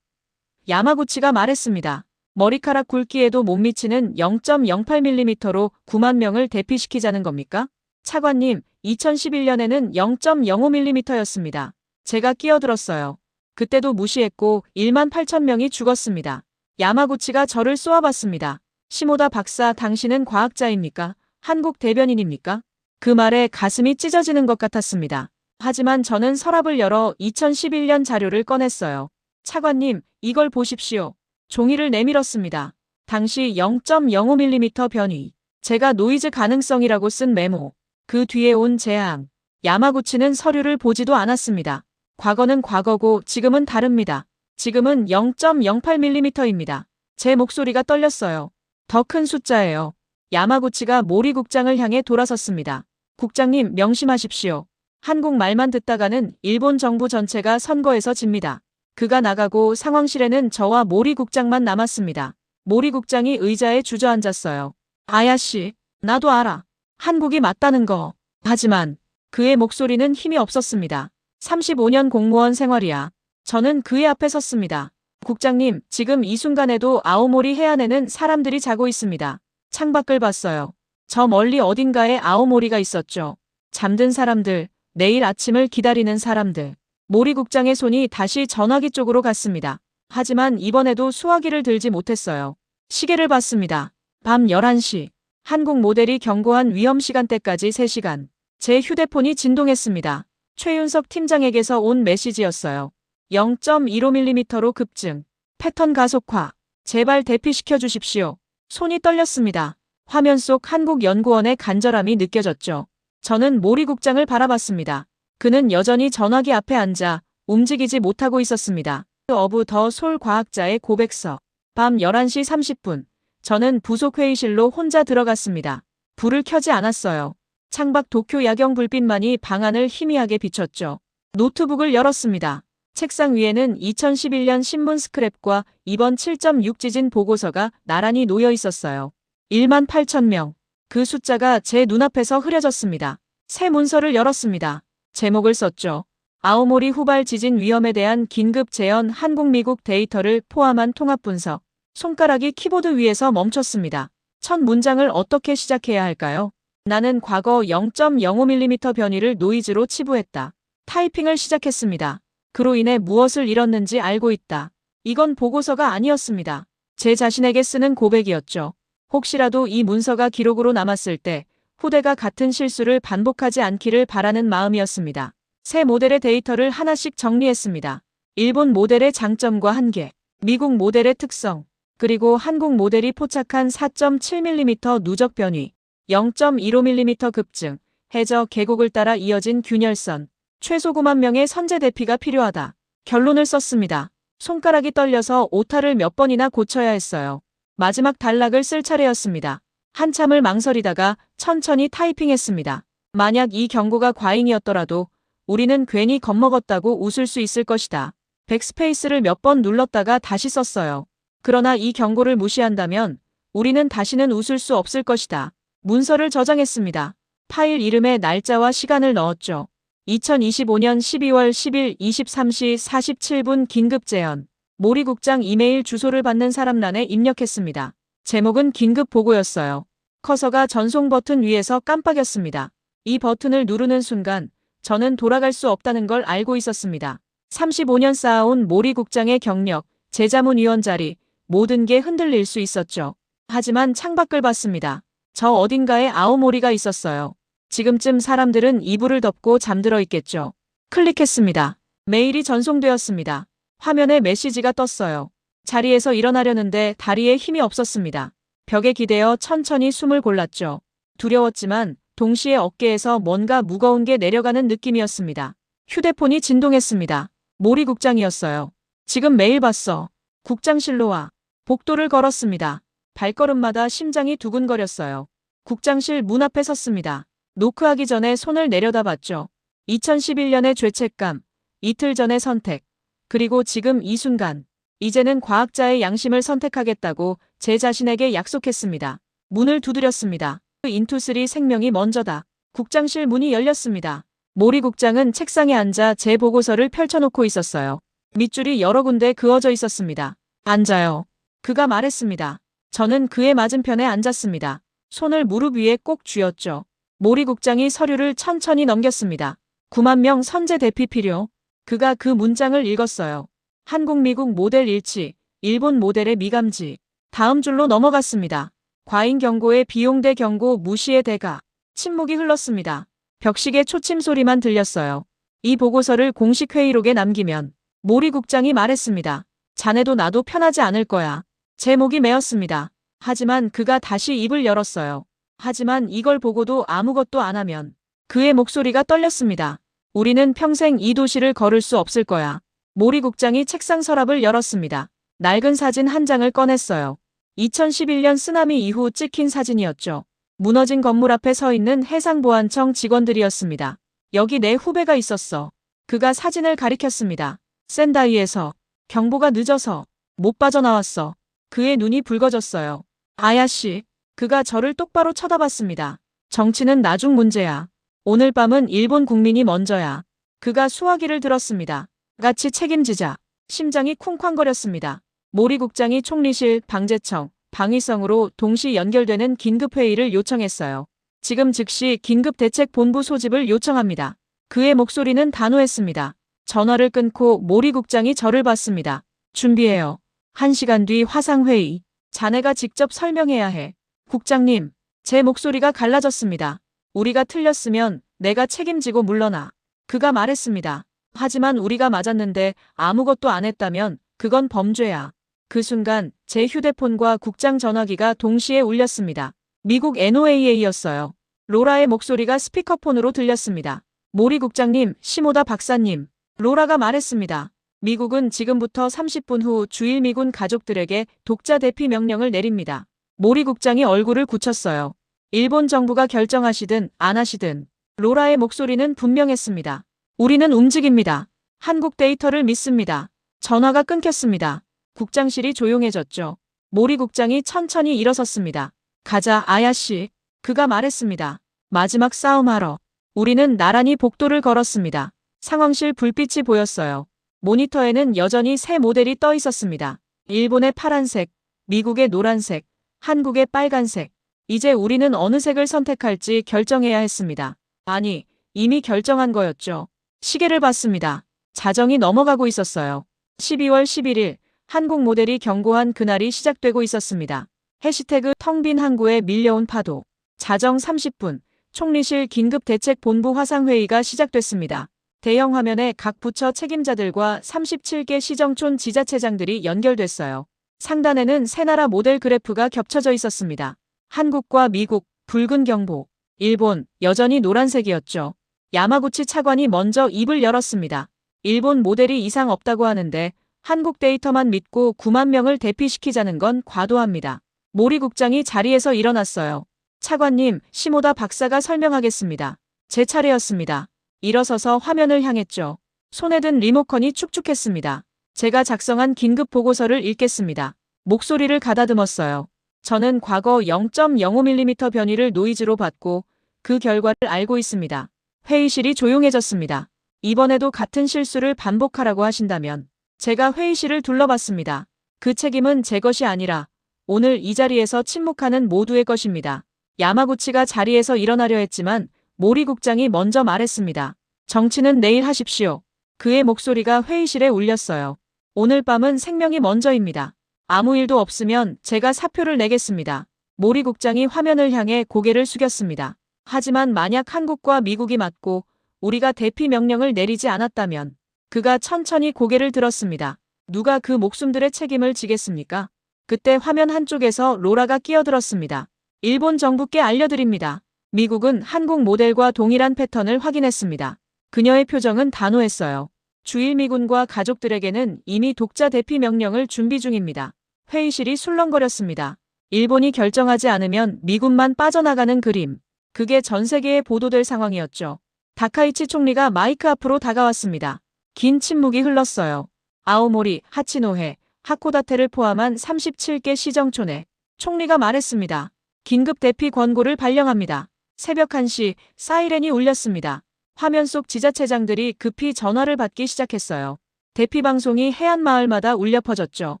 야마구치가 말했습니다. 머리카락 굵기에도 못 미치는 0.08mm로 9만 명을 대피시키자는 겁니까? 차관님, 2011년에는 0.05mm였습니다. 제가 끼어들었어요. 그때도 무시했고 1만 8천 명이 죽었습니다. 야마구치가 저를 쏘아봤습니다. 시모다 박사, 당신은 과학자입니까? 한국 대변인입니까? 그 말에 가슴이 찢어지는 것 같았습니다. 하지만 저는 서랍을 열어 2011년 자료를 꺼냈어요. 차관님, 이걸 보십시오. 종이를 내밀었습니다. 당시 0.05mm 변이. 제가 노이즈 가능성이라고 쓴 메모. 그 뒤에 온 재앙. 야마구치는 서류를 보지도 않았습니다. 과거는 과거고 지금은 다릅니다. 지금은 0.08mm입니다. 제 목소리가 떨렸어요. 더 큰 숫자예요. 야마구치가 모리국장을 향해 돌아섰습니다. 국장님, 명심하십시오. 한국말만 듣다가는 일본 정부 전체가 선거에서 집니다. 그가 나가고 상황실에는 저와 모리국장만 남았습니다. 모리국장이 의자에 주저앉았어요. 아야씨, 나도 알아. 한국이 맞다는 거. 하지만 그의 목소리는 힘이 없었습니다. 35년 공무원 생활이야. 저는 그의 앞에 섰습니다. 국장님, 지금 이 순간에도 아오모리 해안에는 사람들이 자고 있습니다. 창밖을 봤어요. 저 멀리 어딘가에 아오모리가 있었죠. 잠든 사람들, 내일 아침을 기다리는 사람들. 모리국장의 손이 다시 전화기 쪽으로 갔습니다. 하지만 이번에도 수화기를 들지 못했어요. 시계를 봤습니다. 밤 11시. 한국 모델이 경고한 위험 시간대까지 3시간. 제 휴대폰이 진동했습니다. 최윤석 팀장에게서 온 메시지였어요. 0.15mm로 급증. 패턴 가속화. 제발 대피시켜 주십시오. 손이 떨렸습니다. 화면 속 한국연구원의 간절함이 느껴졌죠. 저는 모리국장을 바라봤습니다. 그는 여전히 전화기 앞에 앉아 움직이지 못하고 있었습니다. 어부 더 솔 과학자의 고백서. 밤 11시 30분. 저는 부속 회의실로 혼자 들어갔습니다. 불을 켜지 않았어요. 창밖 도쿄 야경 불빛만이 방안을 희미하게 비췄죠. 노트북을 열었습니다. 책상 위에는 2011년 신문 스크랩과 이번 7.6 지진 보고서가 나란히 놓여 있었어요. 1만 8천 명. 그 숫자가 제 눈앞에서 흐려졌습니다. 새 문서를 열었습니다. 제목을 썼죠. 아오모리 후발 지진 위험에 대한 긴급 재현 한국 미국 데이터를 포함한 통합 분석. 손가락이 키보드 위에서 멈췄습니다. 첫 문장을 어떻게 시작해야 할까요? 나는 과거 0.05mm 변이를 노이즈로 치부했다. 타이핑을 시작했습니다. 그로 인해 무엇을 잃었는지 알고 있다. 이건 보고서가 아니었습니다. 제 자신에게 쓰는 고백이었죠. 혹시라도 이 문서가 기록으로 남았을 때 후대가 같은 실수를 반복하지 않기를 바라는 마음이었습니다. 새 모델의 데이터를 하나씩 정리했습니다. 일본 모델의 장점과 한계, 미국 모델의 특성, 그리고 한국 모델이 포착한 4.7mm 누적 변이, 0.15mm 급증, 해저 계곡을 따라 이어진 균열선, 최소 9만 명의 선제 대피가 필요하다. 결론을 썼습니다. 손가락이 떨려서 오타를 몇 번이나 고쳐야 했어요. 마지막 단락을 쓸 차례였습니다. 한참을 망설이다가 천천히 타이핑했습니다. 만약 이 경고가 과잉이었더라도 우리는 괜히 겁먹었다고 웃을 수 있을 것이다. 백스페이스를 몇 번 눌렀다가 다시 썼어요. 그러나 이 경고를 무시한다면 우리는 다시는 웃을 수 없을 것이다. 문서를 저장했습니다. 파일 이름에 날짜와 시간을 넣었죠. 2025년 12월 10일 23시 47분 긴급 재현. 모리 국장 이메일 주소를 받는 사람란에 입력했습니다. 제목은 긴급 보고였어요. 커서가 전송 버튼 위에서 깜빡였습니다. 이 버튼을 누르는 순간 저는 돌아갈 수 없다는 걸 알고 있었습니다. 35년 쌓아온 모리 국장의 경력, 재자문위원 자리, 모든 게 흔들릴 수 있었죠. 하지만 창밖을 봤습니다. 저 어딘가에 아오모리가 있었어요. 지금쯤 사람들은 이불을 덮고 잠들어 있겠죠. 클릭했습니다. 메일이 전송되었습니다. 화면에 메시지가 떴어요. 자리에서 일어나려는데 다리에 힘이 없었습니다. 벽에 기대어 천천히 숨을 골랐죠. 두려웠지만 동시에 어깨에서 뭔가 무거운 게 내려가는 느낌이었습니다. 휴대폰이 진동했습니다. 모리 국장이었어요. 지금 메일 봤어. 국장실로 와. 복도를 걸었습니다. 발걸음마다 심장이 두근거렸어요. 국장실 문 앞에 섰습니다. 노크하기 전에 손을 내려다봤죠. 2011년의 죄책감, 이틀 전의 선택, 그리고 지금 이 순간. 이제는 과학자의 양심을 선택하겠다고 제 자신에게 약속했습니다. 문을 두드렸습니다. 인투3 생명이 먼저다. 국장실 문이 열렸습니다. 모리 국장은 책상에 앉아 제 보고서를 펼쳐놓고 있었어요. 밑줄이 여러 군데 그어져 있었습니다. 앉아요. 그가 말했습니다. 저는 그의 맞은편에 앉았습니다. 손을 무릎 위에 꼭 쥐었죠. 모리 국장이 서류를 천천히 넘겼습니다. 9만 명 선제 대피 필요. 그가 그 문장을 읽었어요. 한국 미국 모델 일치, 일본 모델의 미감지. 다음 줄로 넘어갔습니다. 과잉 경고의 비용대 경고 무시의 대가. 침묵이 흘렀습니다. 벽식의 초침 소리만 들렸어요. 이 보고서를 공식 회의록에 남기면 모리 국장이 말했습니다. 자네도 나도 편하지 않을 거야. 제 목이 메었습니다. 하지만 그가 다시 입을 열었어요. 하지만 이걸 보고도 아무것도 안 하면. 그의 목소리가 떨렸습니다. 우리는 평생 이 도시를 걸을 수 없을 거야. 모리 국장이 책상 서랍을 열었습니다. 낡은 사진 한 장을 꺼냈어요. 2011년 쓰나미 이후 찍힌 사진이었죠. 무너진 건물 앞에 서 있는 해상보안청 직원들이었습니다. 여기 내 후배가 있었어. 그가 사진을 가리켰습니다. 센다이에서. 경보가 늦어서. 못 빠져나왔어. 그의 눈이 붉어졌어요. 아야씨. 그가 저를 똑바로 쳐다봤습니다. 정치는 나중 문제야. 오늘 밤은 일본 국민이 먼저야. 그가 수화기를 들었습니다. 같이 책임지자. 심장이 쿵쾅거렸습니다. 모리 국장이 총리실, 방재청, 방위성으로 동시 연결되는 긴급회의를 요청했어요. 지금 즉시 긴급대책본부 소집을 요청합니다. 그의 목소리는 단호했습니다. 전화를 끊고 모리 국장이 저를 봤습니다. 준비해요. 1시간 뒤 화상회의. 자네가 직접 설명해야 해. 국장님, 제 목소리가 갈라졌습니다. 우리가 틀렸으면 내가 책임지고 물러나. 그가 말했습니다. 하지만 우리가 맞았는데 아무것도 안 했다면 그건 범죄야. 그 순간 제 휴대폰과 국장 전화기가 동시에 울렸습니다. 미국 NOAA였어요. 로라의 목소리가 스피커폰으로 들렸습니다. 모리 국장님, 시모다 박사님. 로라가 말했습니다. 미국은 지금부터 30분 후 주일 미군 가족들에게 독자 대피 명령을 내립니다. 모리 국장이 얼굴을 굳혔어요. 일본 정부가 결정하시든 안 하시든. 로라의 목소리는 분명했습니다. 우리는 움직입니다. 한국 데이터를 믿습니다. 전화가 끊겼습니다. 국장실이 조용해졌죠. 모리 국장이 천천히 일어섰습니다. 가자, 아야씨. 그가 말했습니다. 마지막 싸움하러. 우리는 나란히 복도를 걸었습니다. 상황실 불빛이 보였어요. 모니터에는 여전히 새 모델이 떠 있었습니다. 일본의 파란색, 미국의 노란색, 한국의 빨간색. 이제 우리는 어느 색을 선택할지 결정해야 했습니다. 아니, 이미 결정한 거였죠. 시계를 봤습니다. 자정이 넘어가고 있었어요. 12월 11일, 한국 모델이 경고한 그날이 시작되고 있었습니다. 해시태그 텅 빈 항구에 밀려온 파도. 자정 30분, 총리실 긴급대책본부 화상회의가 시작됐습니다. 대형 화면에 각 부처 책임자들과 37개 시정촌 지자체장들이 연결됐어요. 상단에는 세 나라 모델 그래프가 겹쳐져 있었습니다. 한국과 미국, 붉은 경보. 일본, 여전히 노란색이었죠. 야마구치 차관이 먼저 입을 열었습니다. 일본 모델이 이상 없다고 하는데 한국 데이터만 믿고 9만 명을 대피시키자는 건 과도합니다. 모리 국장이 자리에서 일어났어요. 차관님, 시모다 박사가 설명하겠습니다. 제 차례였습니다. 일어서서 화면을 향했죠. 손에 든 리모컨이 축축했습니다. 제가 작성한 긴급 보고서를 읽겠습니다. 목소리를 가다듬었어요. 저는 과거 0.05mm 변이를 노이즈로 받고 그 결과를 알고 있습니다. 회의실이 조용해졌습니다. 이번에도 같은 실수를 반복하라고 하신다면 제가 회의실을 둘러봤습니다. 그 책임은 제 것이 아니라 오늘 이 자리에서 침묵하는 모두의 것입니다. 야마구치가 자리에서 일어나려 했지만 모리 국장이 먼저 말했습니다. 정치는 내일 하십시오. 그의 목소리가 회의실에 울렸어요. 오늘 밤은 생명이 먼저입니다. 아무 일도 없으면 제가 사표를 내겠습니다. 모리 국장이 화면을 향해 고개를 숙였습니다. 하지만 만약 한국과 미국이 맞고 우리가 대피 명령을 내리지 않았다면 그가 천천히 고개를 들었습니다. 누가 그 목숨들의 책임을 지겠습니까? 그때 화면 한쪽에서 로라가 끼어들었습니다. 일본 정부께 알려드립니다. 미국은 한국 모델과 동일한 패턴을 확인했습니다. 그녀의 표정은 단호했어요. 주일미군과 가족들에게는 이미 독자 대피 명령을 준비 중입니다. 회의실이 술렁거렸습니다. 일본이 결정하지 않으면 미군만 빠져나가는 그림. 그게 전 세계에 보도될 상황이었죠. 다카이치 총리가 마이크 앞으로 다가왔습니다. 긴 침묵이 흘렀어요. 아오모리, 하치노해, 하코다테를 포함한 37개 시정촌에 총리가 말했습니다. 긴급 대피 권고를 발령합니다. 새벽 1시 사이렌이 울렸습니다. 화면 속 지자체장들이 급히 전화를 받기 시작했어요. 대피 방송이 해안 마을마다 울려 퍼졌죠.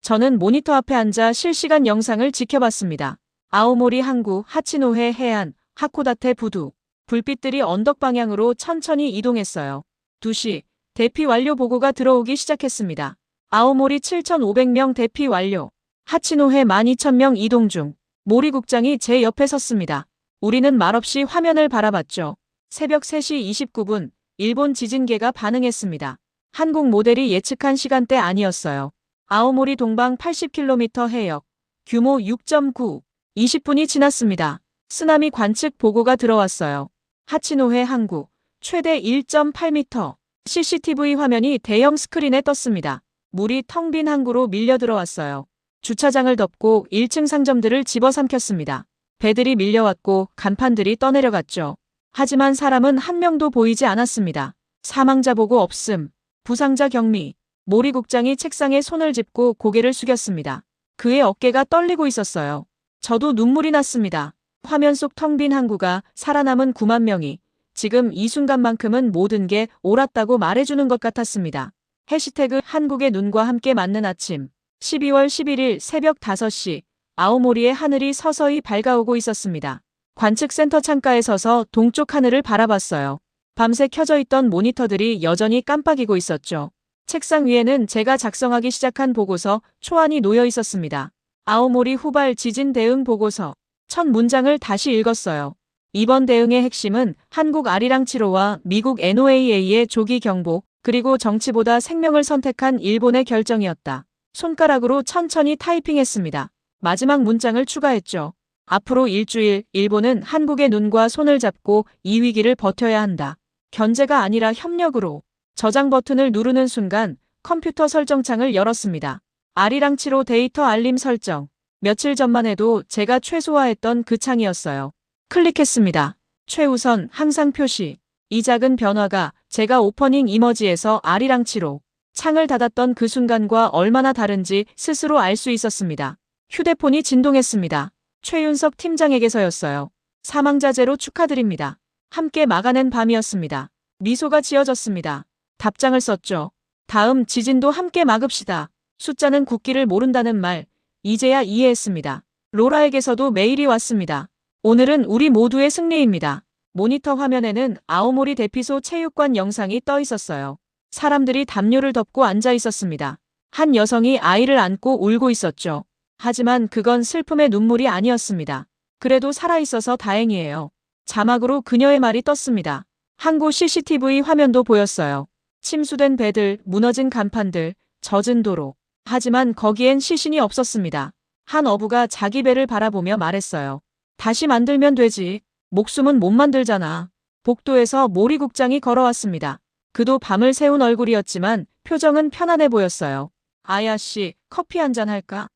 저는 모니터 앞에 앉아 실시간 영상을 지켜봤습니다. 아오모리 항구, 하치노해 해안, 하코다테 부두. 불빛들이 언덕 방향으로 천천히 이동했어요. 2시, 대피 완료 보고가 들어오기 시작했습니다. 아오모리 7,500명 대피 완료. 하치노해 12,000명 이동 중. 모리 국장이 제 옆에 섰습니다. 우리는 말없이 화면을 바라봤죠. 새벽 3시 29분, 일본 지진계가 반응했습니다. 한국 모델이 예측한 시간대 아니었어요. 아오모리 동방 80km 해역, 규모 6.9, 20분이 지났습니다. 쓰나미 관측 보고가 들어왔어요. 하치노해 항구, 최대 1.8m. CCTV 화면이 대형 스크린에 떴습니다. 물이 텅 빈 항구로 밀려 들어왔어요. 주차장을 덮고 1층 상점들을 집어삼켰습니다. 배들이 밀려왔고 간판들이 떠내려갔죠. 하지만 사람은 한 명도 보이지 않았습니다. 사망자 보고 없음. 부상자 격리. 모리 국장이 책상에 손을 짚고 고개를 숙였습니다. 그의 어깨가 떨리고 있었어요. 저도 눈물이 났습니다. 화면 속 텅 빈 항구가 살아남은 9만 명이 지금 이 순간만큼은 모든 게 옳았다고 말해주는 것 같았습니다. 해시태그 한국의 눈과 함께 맞는 아침. 12월 11일 새벽 5시 아오모리의 하늘이 서서히 밝아오고 있었습니다. 관측센터 창가에 서서 동쪽 하늘을 바라봤어요. 밤새 켜져 있던 모니터들이 여전히 깜빡이고 있었죠. 책상 위에는 제가 작성하기 시작한 보고서 초안이 놓여 있었습니다. 아오모리 후발 지진 대응 보고서. 첫 문장을 다시 읽었어요. 이번 대응의 핵심은 한국 아리랑 7호와 미국 NOAA의 조기 경보, 그리고 정치보다 생명을 선택한 일본의 결정이었다. 손가락으로 천천히 타이핑했습니다. 마지막 문장을 추가했죠. 앞으로 일주일 일본은 한국의 눈과 손을 잡고 이 위기를 버텨야 한다. 견제가 아니라 협력으로. 저장 버튼을 누르는 순간 컴퓨터 설정창을 열었습니다. 아리랑 7호 데이터 알림 설정. 며칠 전만 해도 제가 최소화했던 그 창이었어요. 클릭했습니다. 최우선 항상 표시. 이 작은 변화가 제가 오퍼닝 이머지에서 아리랑 7호 창을 닫았던 그 순간과 얼마나 다른지 스스로 알 수 있었습니다. 휴대폰이 진동했습니다. 최윤석 팀장에게서였어요. 사망자 제로 축하드립니다. 함께 막아낸 밤이었습니다. 미소가 지어졌습니다. 답장을 썼죠. 다음 지진도 함께 막읍시다. 숫자는 굳기를 모른다는 말. 이제야 이해했습니다. 로라에게서도 메일이 왔습니다. 오늘은 우리 모두의 승리입니다. 모니터 화면에는 아오모리 대피소 체육관 영상이 떠 있었어요. 사람들이 담요를 덮고 앉아 있었습니다. 한 여성이 아이를 안고 울고 있었죠. 하지만 그건 슬픔의 눈물이 아니었습니다. 그래도 살아있어서 다행이에요. 자막으로 그녀의 말이 떴습니다. 항구 CCTV 화면도 보였어요. 침수된 배들, 무너진 간판들, 젖은 도로. 하지만 거기엔 시신이 없었습니다. 한 어부가 자기 배를 바라보며 말했어요. 다시 만들면 되지. 목숨은 못 만들잖아. 복도에서 모리 국장이 걸어왔습니다. 그도 밤을 새운 얼굴이었지만 표정은 편안해 보였어요. 아야 씨, 커피 한잔 할까?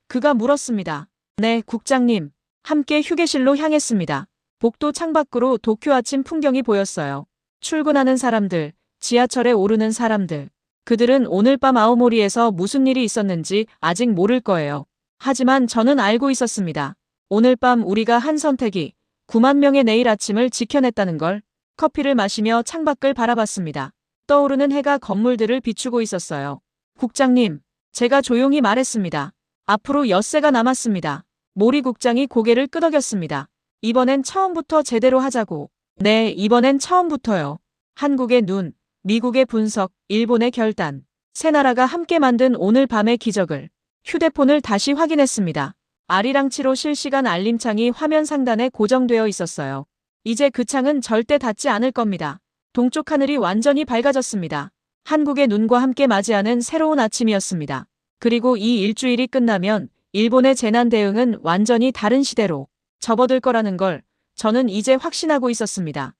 그가 물었습니다. 네, 국장님. 함께 휴게실로 향했습니다. 복도 창밖으로 도쿄 아침 풍경이 보였어요. 출근하는 사람들, 지하철에 오르는 사람들. 그들은 오늘 밤 아오모리에서 무슨 일이 있었는지 아직 모를 거예요. 하지만 저는 알고 있었습니다. 오늘 밤 우리가 한 선택이 9만 명의 내일 아침을 지켜냈다는 걸. 커피를 마시며 창밖을 바라봤습니다. 떠오르는 해가 건물들을 비추고 있었어요. 국장님, 제가 조용히 말했습니다. 앞으로 엿새가 남았습니다. 모리 국장이 고개를 끄덕였습니다. 이번엔 처음부터 제대로 하자고. 네, 이번엔 처음부터요. 한국의 눈, 미국의 분석, 일본의 결단. 세 나라가 함께 만든 오늘 밤의 기적을. 휴대폰을 다시 확인했습니다. 아리랑치로 실시간 알림창이 화면 상단에 고정되어 있었어요. 이제 그 창은 절대 닫지 않을 겁니다. 동쪽 하늘이 완전히 밝아졌습니다. 한국의 눈과 함께 맞이하는 새로운 아침이었습니다. 그리고 이 일주일이 끝나면 일본의 재난 대응은 완전히 다른 시대로 접어들 거라는 걸 저는 이제 확신하고 있었습니다.